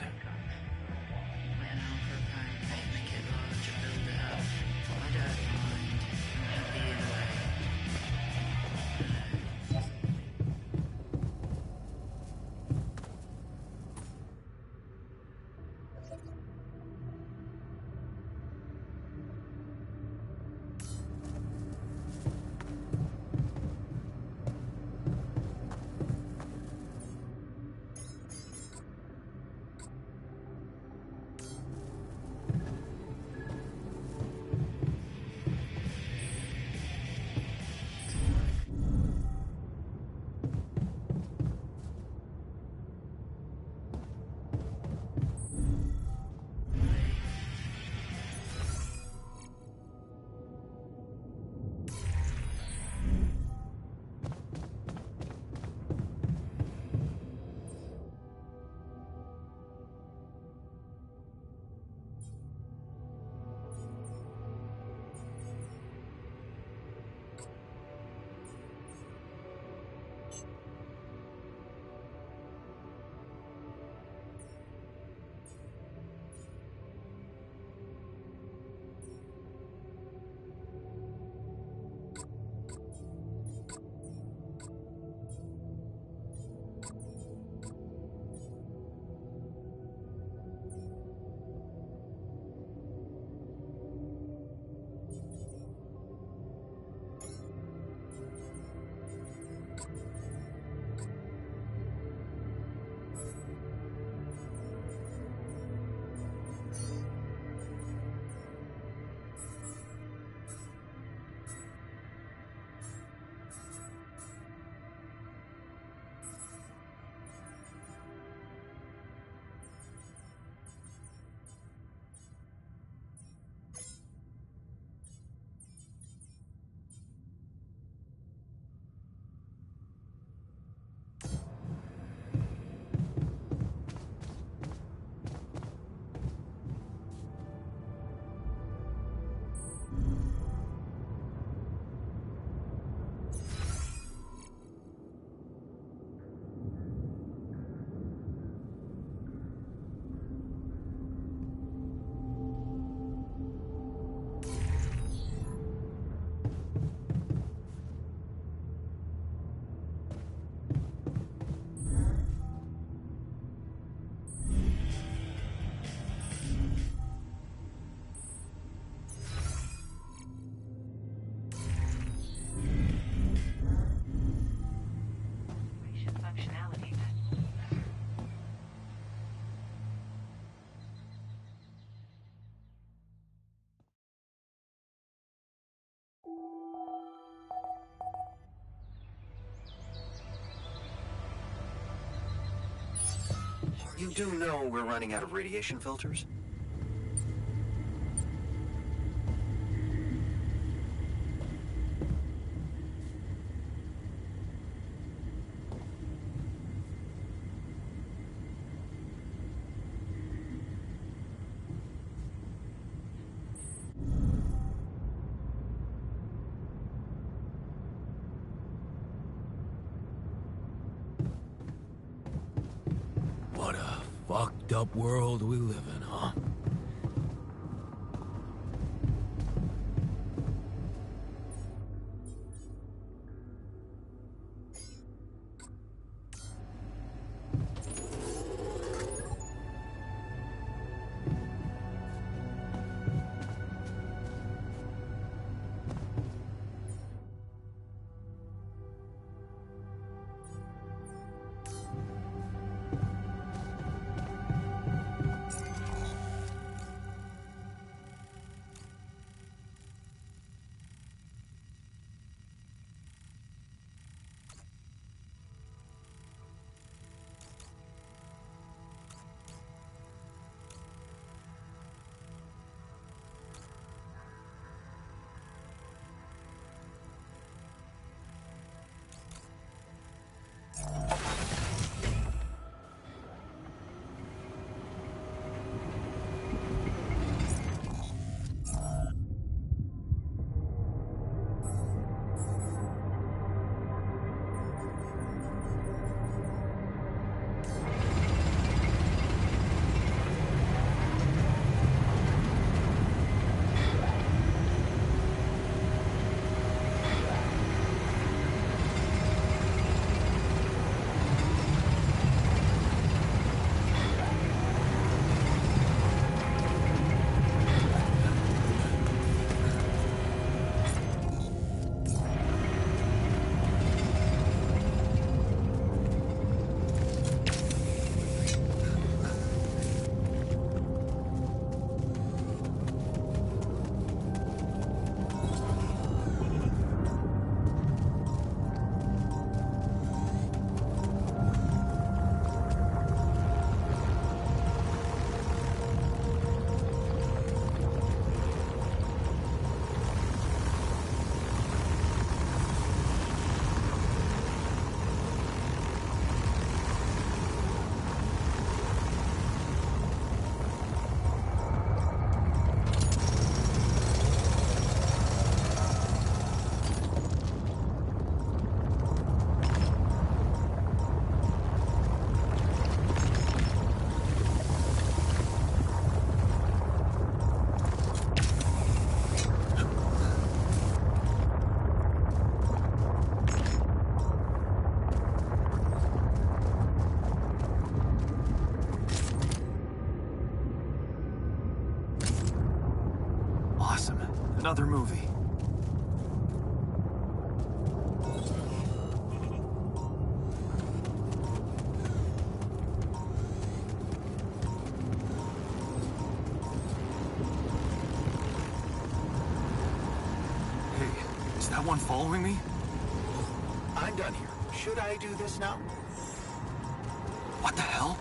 You do know we're running out of radiation filters? What a fucked up world we live in, huh? Awesome. Another movie. Hey, is that one following me? I'm done here. Should I do this now? What the hell?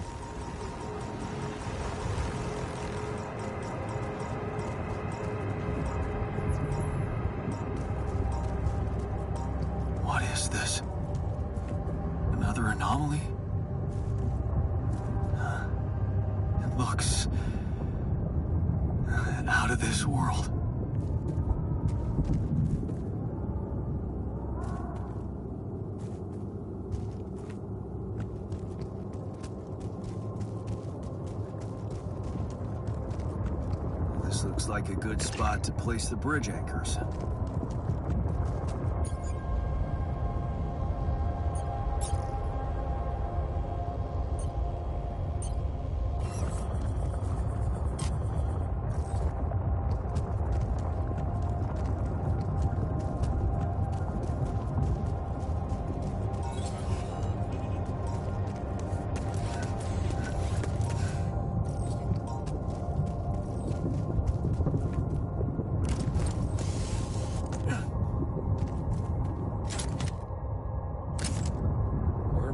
What is this? Another anomaly? It looks out of this world. This looks like a good spot to place the bridge anchors.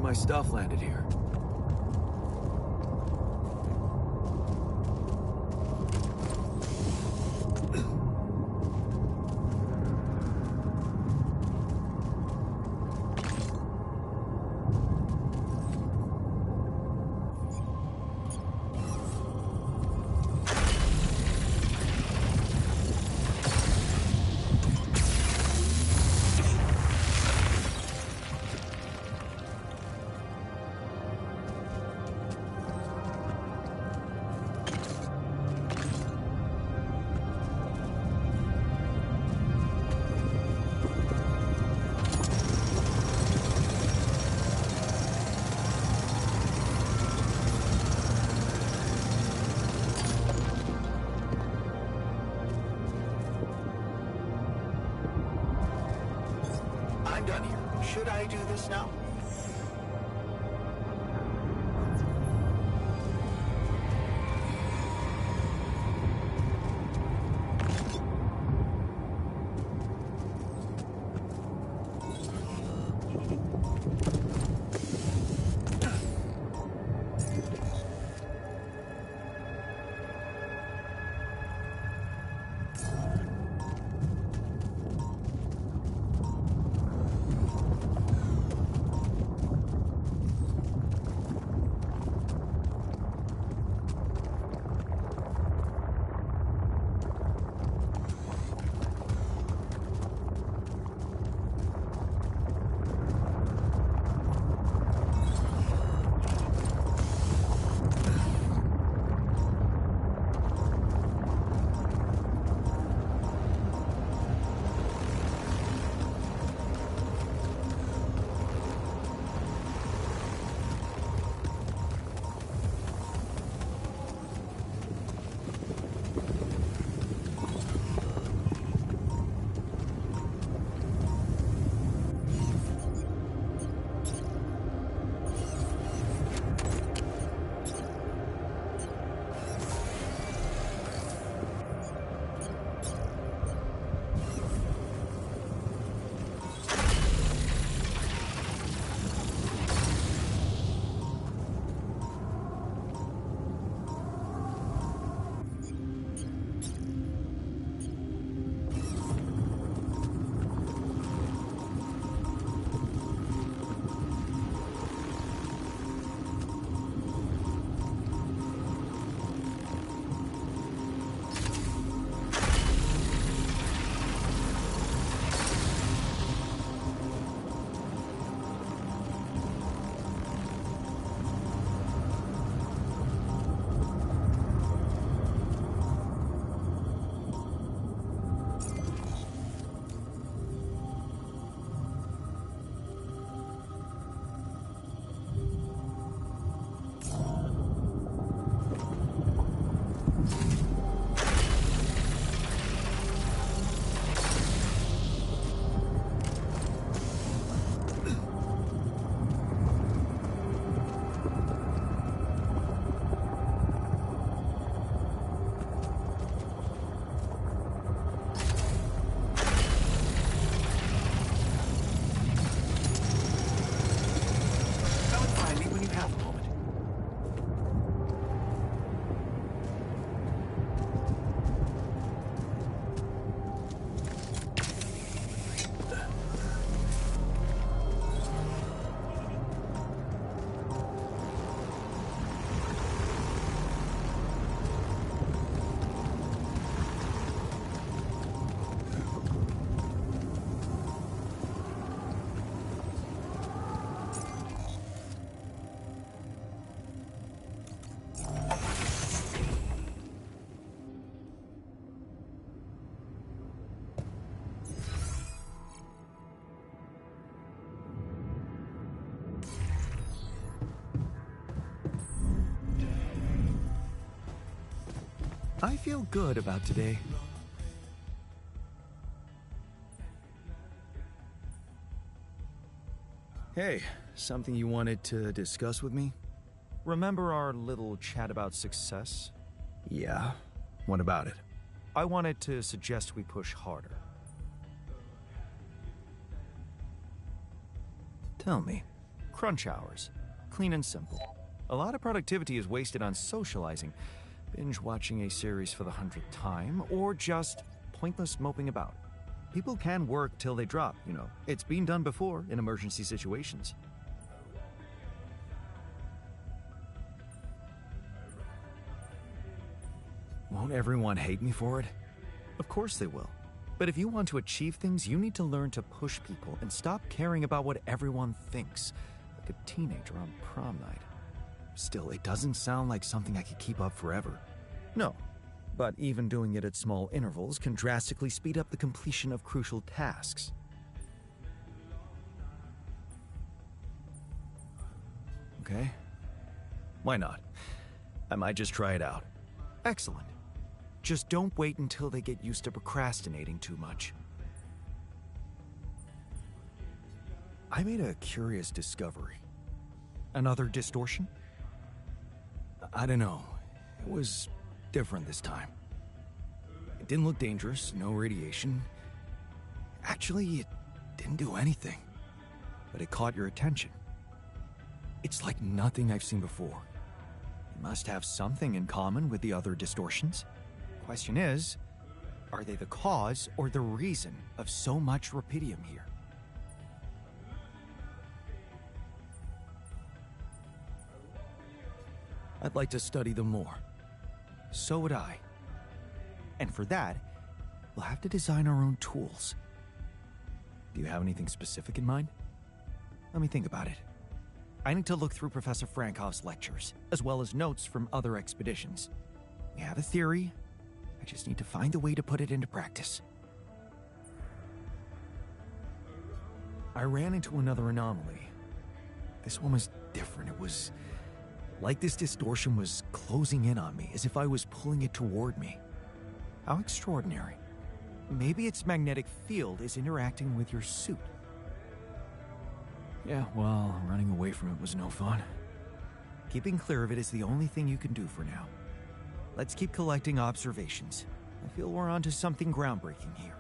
My stuff landed here. Should I do this now? I feel good about today. Hey, something you wanted to discuss with me? Remember our little chat about success? Yeah. What about it? I wanted to suggest we push harder. Tell me. Crunch hours. Clean and simple. A lot of productivity is wasted on socializing, binge watching a series for the 100th time, or just pointless moping about. People can work till they drop, you know. It's been done before in emergency situations. Won't everyone hate me for it? Of course they will. But if you want to achieve things, you need to learn to push people and stop caring about what everyone thinks, like a teenager on prom night. Still, it doesn't sound like something I could keep up forever. No, but even doing it at small intervals can drastically speed up the completion of crucial tasks. Okay. Why not? I might just try it out. Excellent. Just don't wait until they get used to procrastinating too much. I made a curious discovery. Another distortion? I don't know. It was different this time. It didn't look dangerous, no radiation. Actually, it didn't do anything. But it caught your attention. It's like nothing I've seen before. It must have something in common with the other distortions. Question is, are they the cause or the reason of so much rupidium here? I'd like to study them more. So would I. And for that, we'll have to design our own tools. Do you have anything specific in mind? Let me think about it. I need to look through Professor Frankov's lectures, as well as notes from other expeditions. We have a theory. I just need to find a way to put it into practice. I ran into another anomaly. This one was different. It was like this distortion was closing in on me, as if I was pulling it toward me. How extraordinary. Maybe its magnetic field is interacting with your suit. Yeah, well, running away from it was no fun. Keeping clear of it is the only thing you can do for now. Let's keep collecting observations. I feel we're onto something groundbreaking here.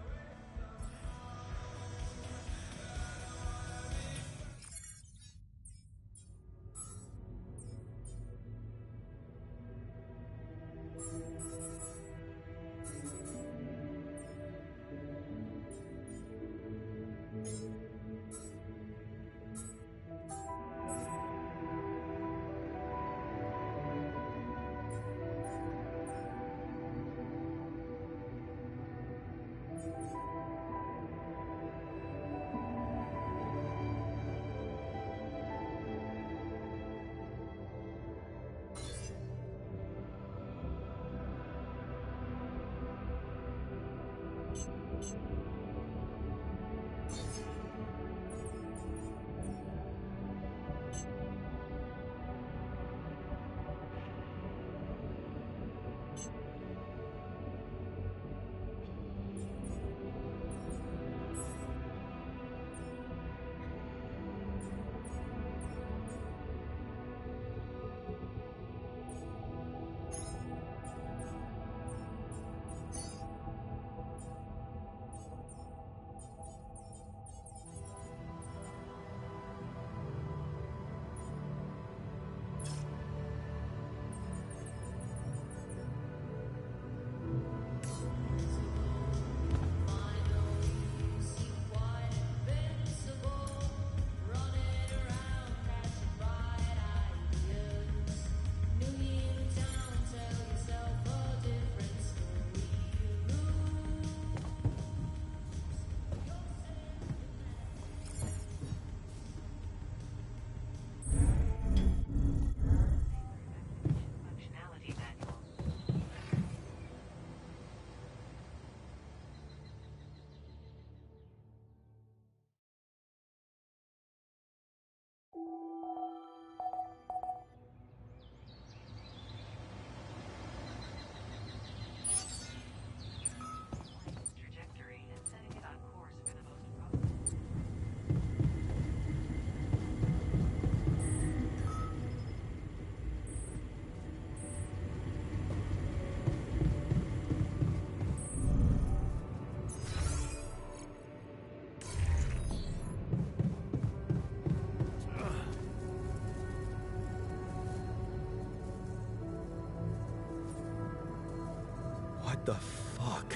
What the fuck?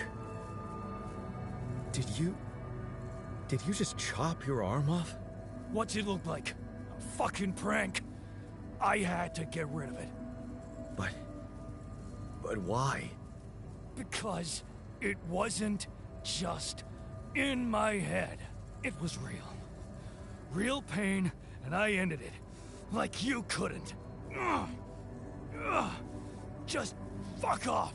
Did you just chop your arm off? What's it look like? A fucking prank. I had to get rid of it. But why? Because it wasn't just in my head. It was real. Real pain, and I ended it. Like you couldn't. Just fuck off.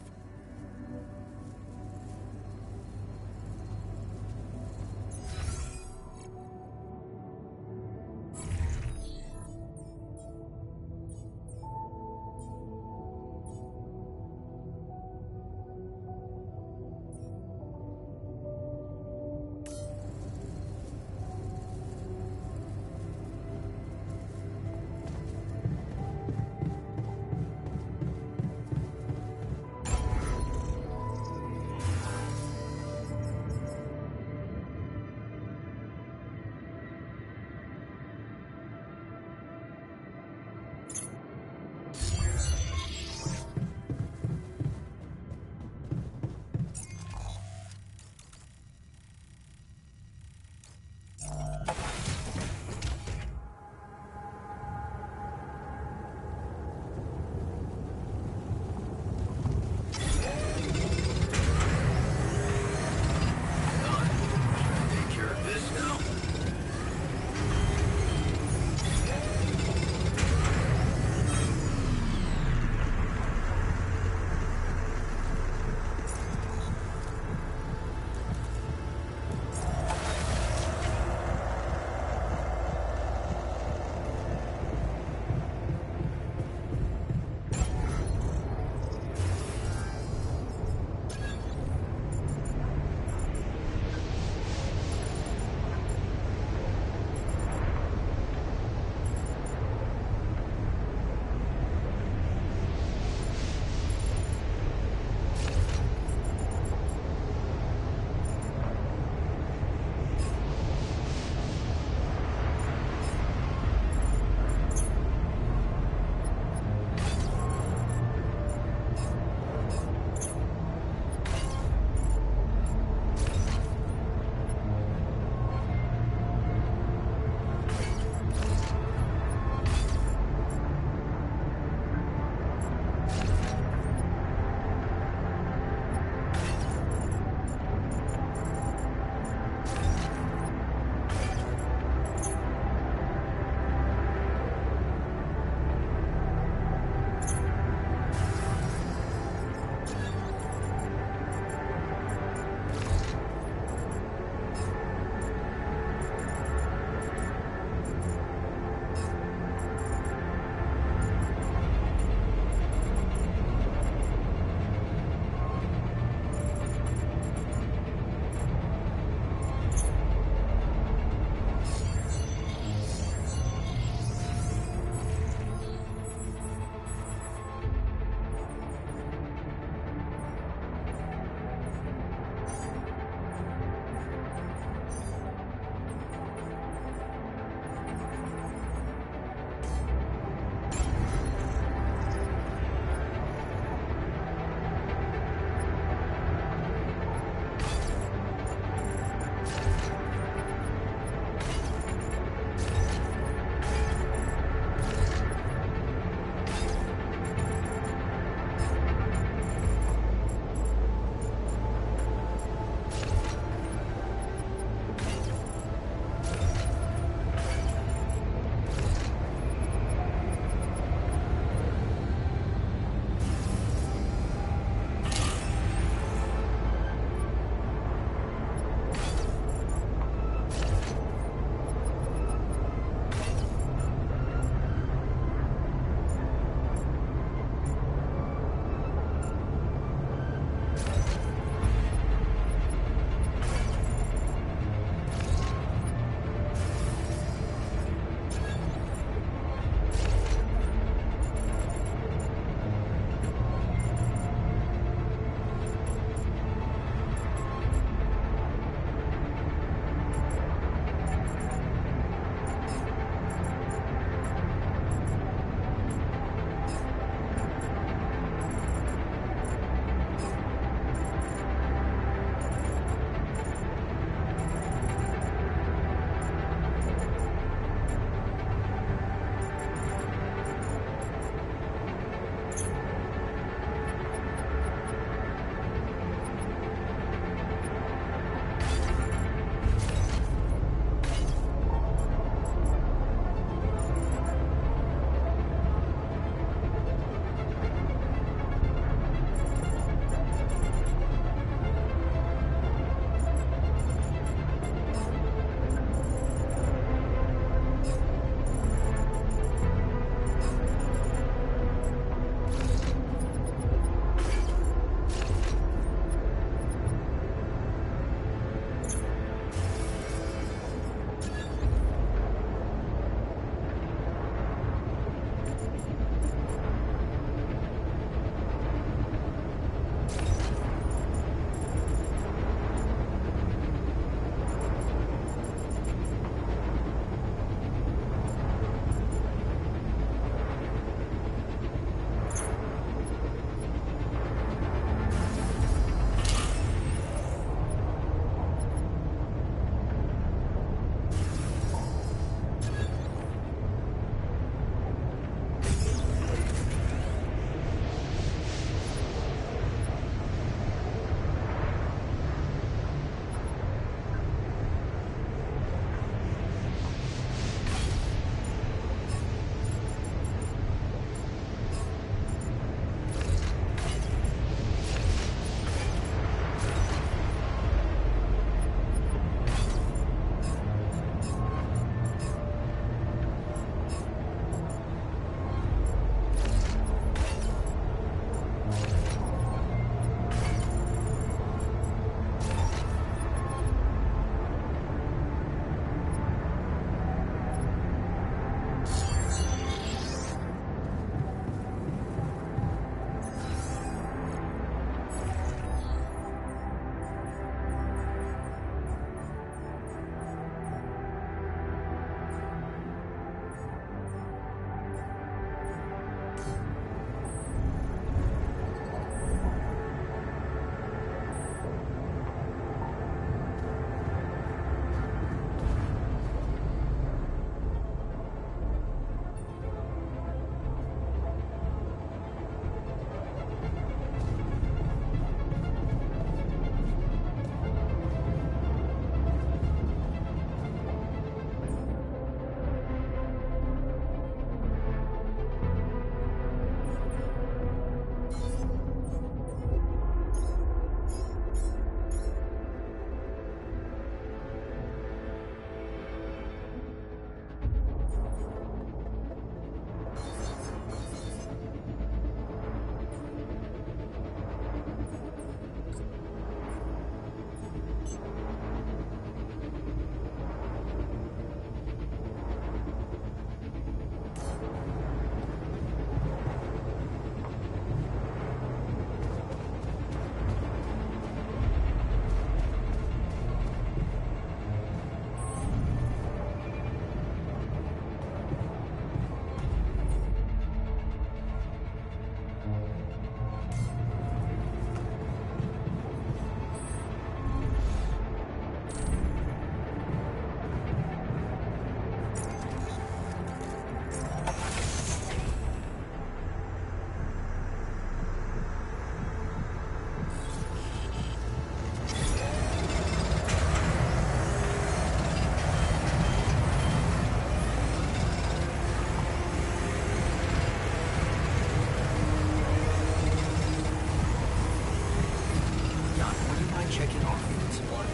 checking all field supply.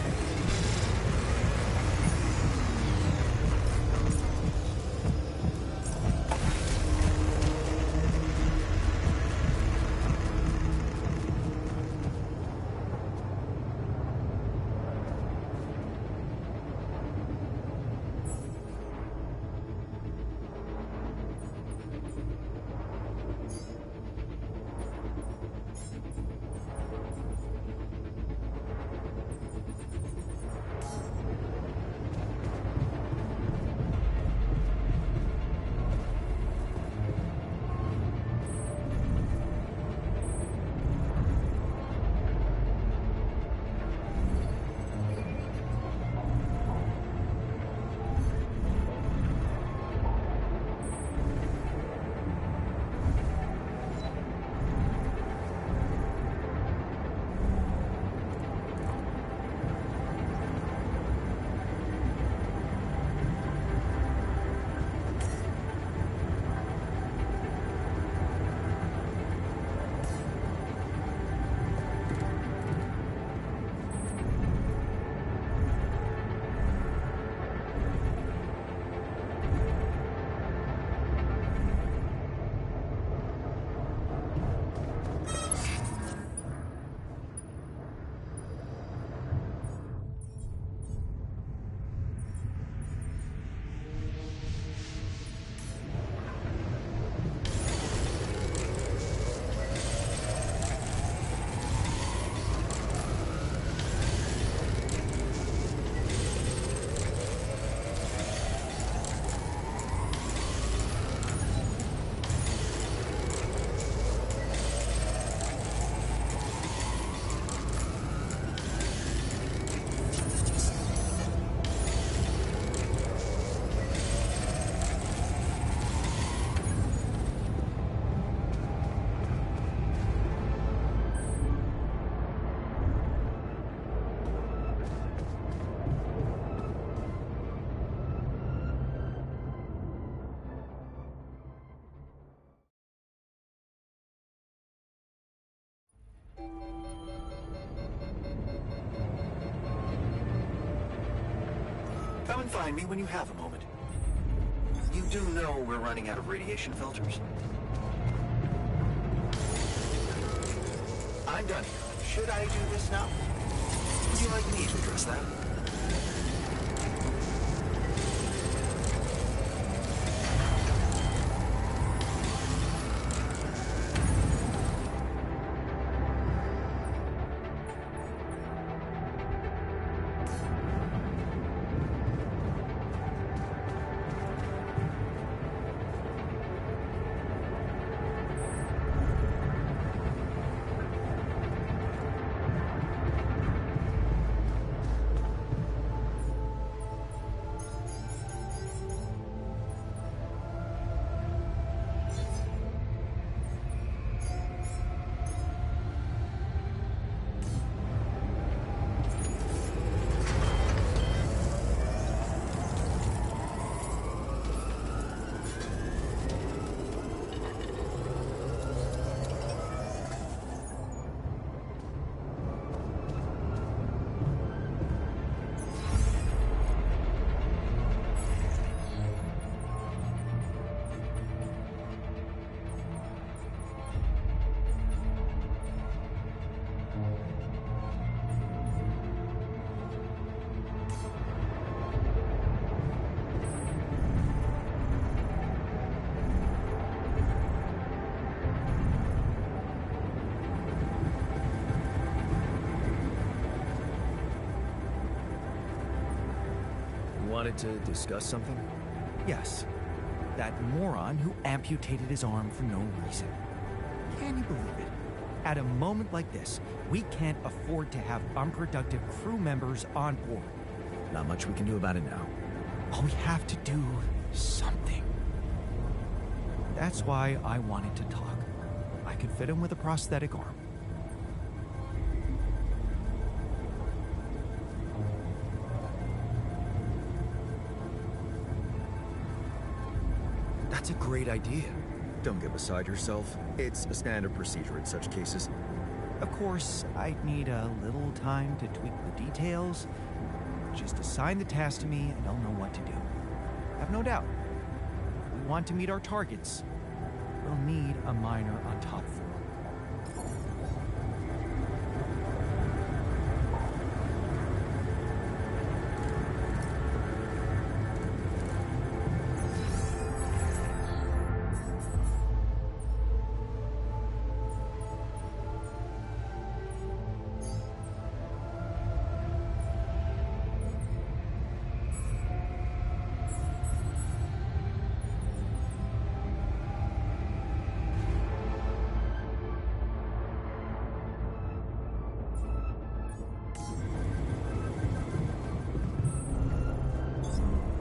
Come and find me when you have a moment. You do know we're running out of radiation filters? I'm done here. Should I do this now? Would you like me to address that? Wanted to discuss something? Yes. That moron who amputated his arm for no reason. Can you believe it? At a moment like this, we can't afford to have unproductive crew members on board. Not much we can do about it now. Well, we have to do something. That's why I wanted to talk. I could fit him with a prosthetic arm. That's a great idea. Don't get beside yourself. It's a standard procedure in such cases. Of course, I'd need a little time to tweak the details. Just assign the task to me and I'll know what to do. Have no doubt. If we want to meet our targets, we'll need a miner on top floor.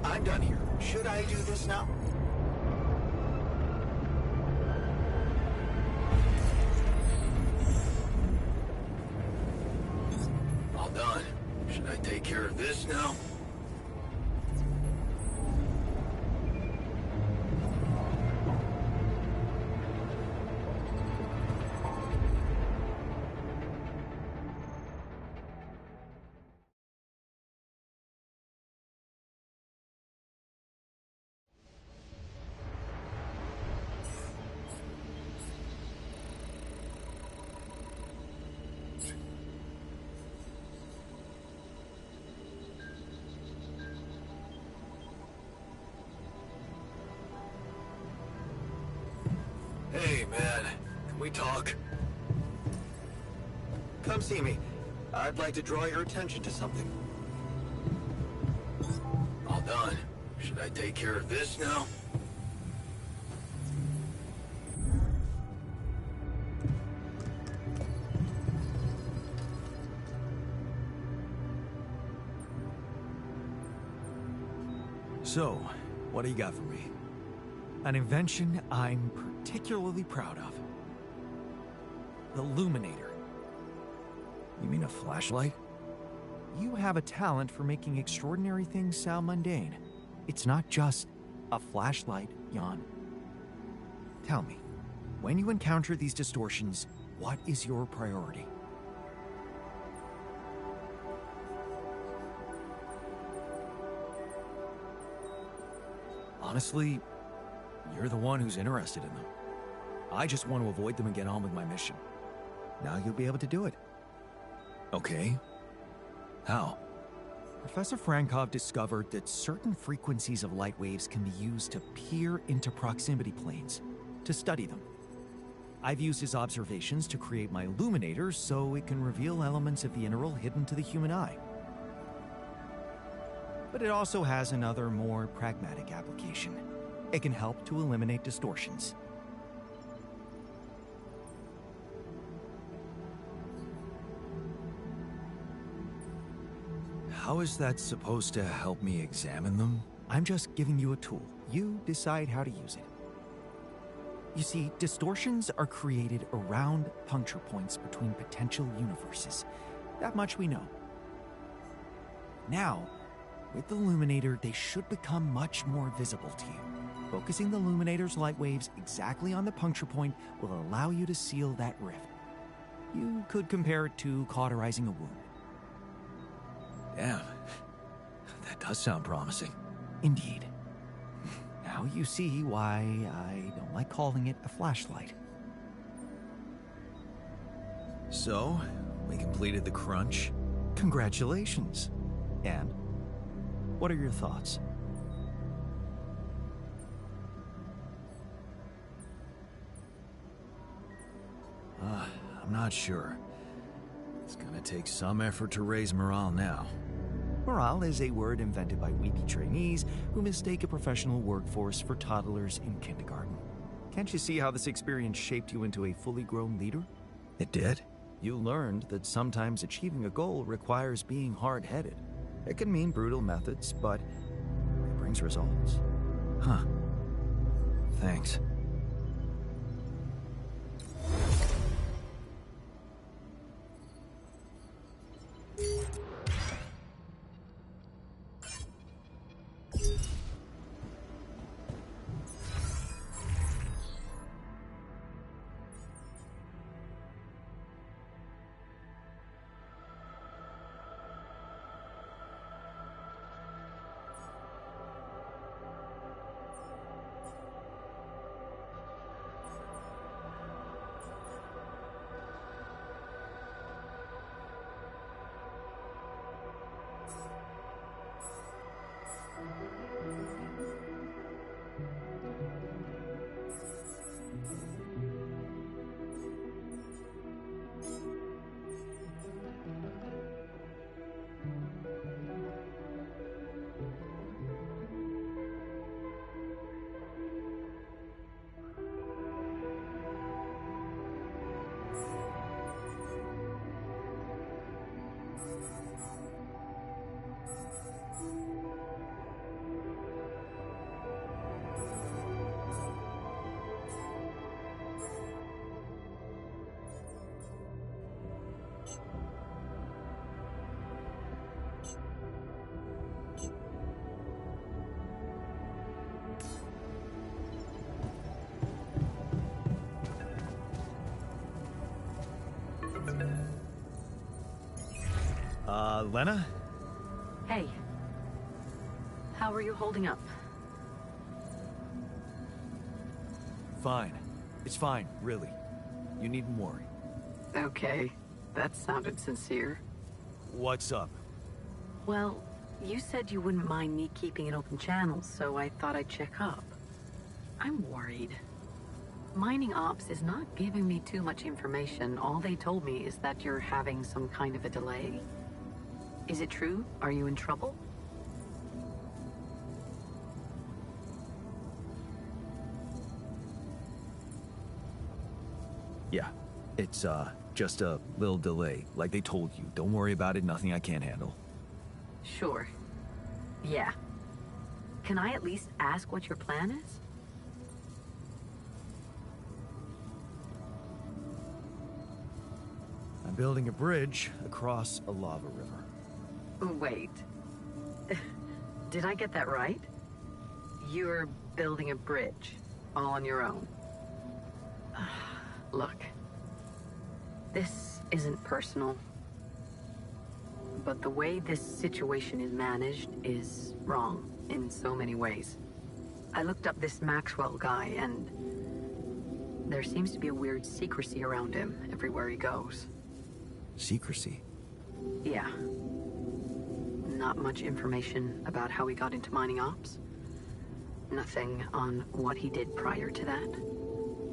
I'm done here. Should I do this now? All done. Should I take care of this now? Hey, man. Can we talk? Come see me. I'd like to draw your attention to something. All done. Should I take care of this now? So, what do you got for me? An invention I'm particularly proud of. The Luminator. You mean a flashlight? You have a talent for making extraordinary things sound mundane. It's not just a flashlight, Jan. Tell me, when you encounter these distortions, what is your priority? Honestly, you're the one who's interested in them. I just want to avoid them and get on with my mission. Now you'll be able to do it. Okay. How? Professor Frankov discovered that certain frequencies of light waves can be used to peer into proximity planes, to study them. I've used his observations to create my illuminator so it can reveal elements of the integral hidden to the human eye. But it also has another, more pragmatic application. It can help to eliminate distortions. How is that supposed to help me examine them? I'm just giving you a tool. You decide how to use it. You see, distortions are created around puncture points between potential universes. That much we know. Now, with the Illuminator, they should become much more visible to you. Focusing the Illuminator's light waves exactly on the puncture point will allow you to seal that rift. You could compare it to cauterizing a wound. Damn. That does sound promising. Indeed. Now you see why I don't like calling it a flashlight. So, we completed the crunch? Congratulations. And what are your thoughts? I'm not sure. It's gonna take some effort to raise morale now. Morale is a word invented by weepy trainees who mistake a professional workforce for toddlers in kindergarten. Can't you see how this experience shaped you into a fully grown leader? It did? You learned that sometimes achieving a goal requires being hard-headed. It can mean brutal methods, but it brings results. Huh. Thanks. Lena? Hey. How are you holding up? Fine. It's fine, really. You needn't worry. Okay. That sounded sincere. What's up? Well, you said you wouldn't mind me keeping an open channel, so I thought I'd check up. I'm worried. Mining Ops is not giving me too much information. All they told me is that you're having some kind of a delay. Is it true? Are you in trouble? Yeah. It's, just a little delay, like they told you. Don't worry about it, nothing I can't handle. Sure. Yeah. Can I at least ask what your plan is? I'm building a bridge across a lava river. Wait. Did I get that right? You're building a bridge, all on your own. Look. This isn't personal. But the way this situation is managed is wrong in so many ways. I looked up this Maxwell guy, and there seems to be a weird secrecy around him everywhere he goes. Secrecy? Yeah. Not much information about how he got into mining ops. Nothing on what he did prior to that.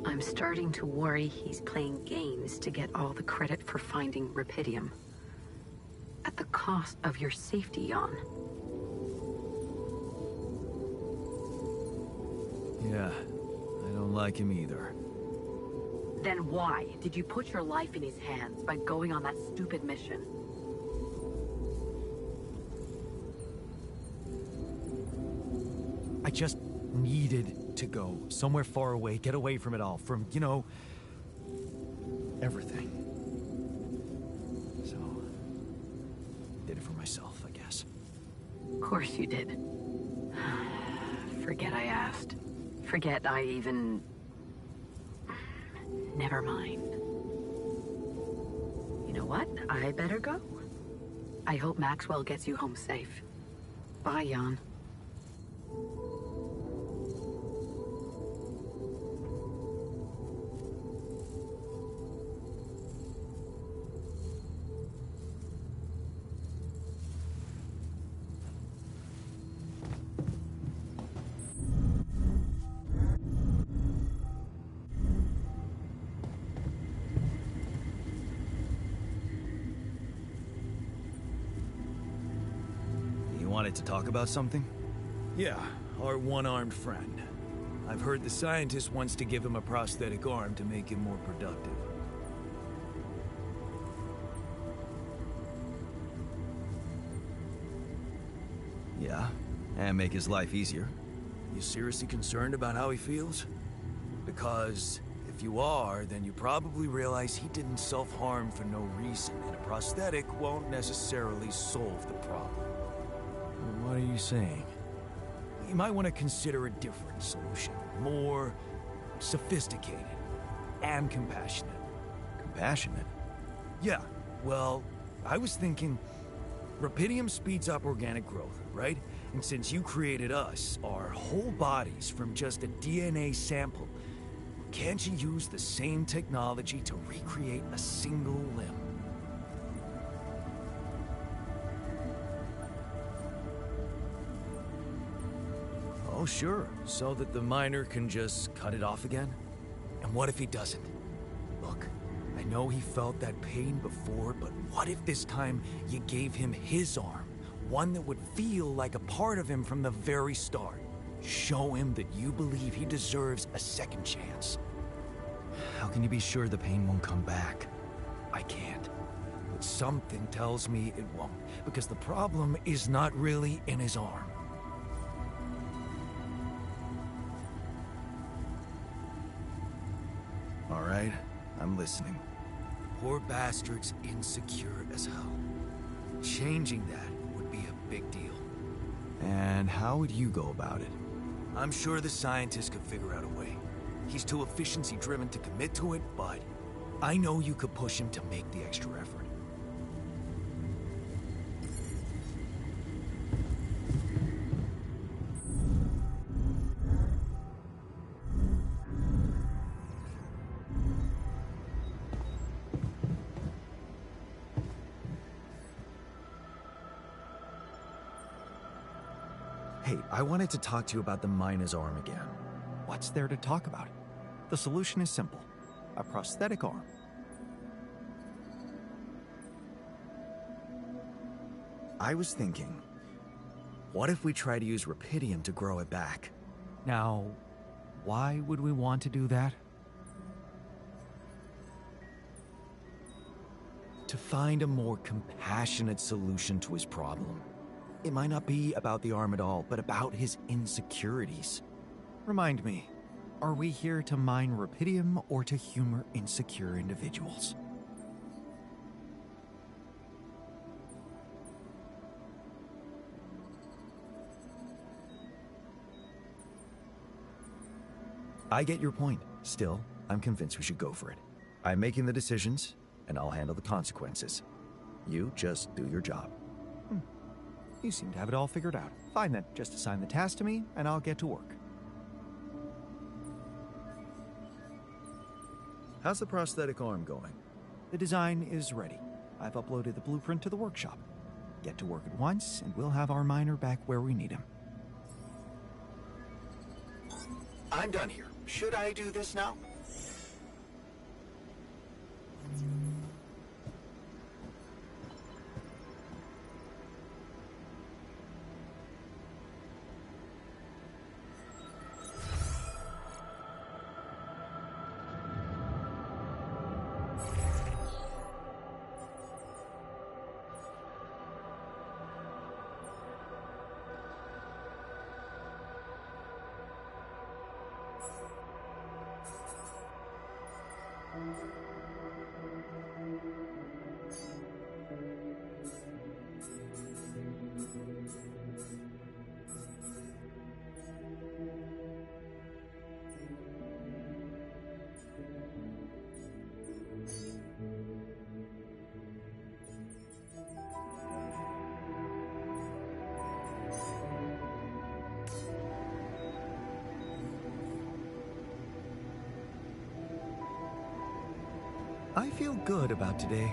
I'm starting to worry he's playing games to get all the credit for finding Rapidium. At the cost of your safety, Jan. Yeah, I don't like him either. Then why did you put your life in his hands by going on that stupid mission? I just needed to go somewhere far away, get away from it all, from, you know, everything. So, did it for myself, I guess. Of course you did. Forget I asked. Forget I even... Never mind. You know what? I better go. I hope Maxwell gets you home safe. Bye, Jan. Wanted to talk about something? Yeah, our one-armed friend. I've heard the scientist wants to give him a prosthetic arm to make him more productive. Yeah, and make his life easier. You seriously concerned about how he feels? Because if you are, then you probably realize he didn't self-harm for no reason, and a prosthetic won't necessarily solve the problem. What are you saying? You might want to consider a different solution. More sophisticated and compassionate. Compassionate? Yeah, well, I was thinking Rapidium speeds up organic growth, right? And since you created us, our whole bodies from just a DNA sample, can't you use the same technology to recreate a single limb? Oh, sure, so that the miner can just cut it off again? And what if he doesn't? Look, I know he felt that pain before, but what if this time you gave him his arm? One that would feel like a part of him from the very start. Show him that you believe he deserves a second chance. How can you be sure the pain won't come back? I can't. But something tells me it won't, because the problem is not really in his arm. All right, I'm listening. Poor bastard's insecure as hell. Changing that would be a big deal. And how would you go about it? I'm sure the scientist could figure out a way. He's too efficiency-driven to commit to it, but I know you could push him to make the extra effort. Hey, I wanted to talk to you about the miner's arm again. What's there to talk about? The solution is simple. A prosthetic arm. I was thinking, what if we try to use rupidium to grow it back? Now, why would we want to do that? To find a more compassionate solution to his problem. It might not be about the arm at all, but about his insecurities. Remind me, are we here to mine rupidium or to humor insecure individuals? I get your point. Still, I'm convinced we should go for it. I'm making the decisions, and I'll handle the consequences. You just do your job. You seem to have it all figured out. Fine then, just assign the task to me, and I'll get to work. How's the prosthetic arm going? The design is ready. I've uploaded the blueprint to the workshop. Get to work at once, and we'll have our miner back where we need him. I'm done here. Should I do this now? I feel good about today.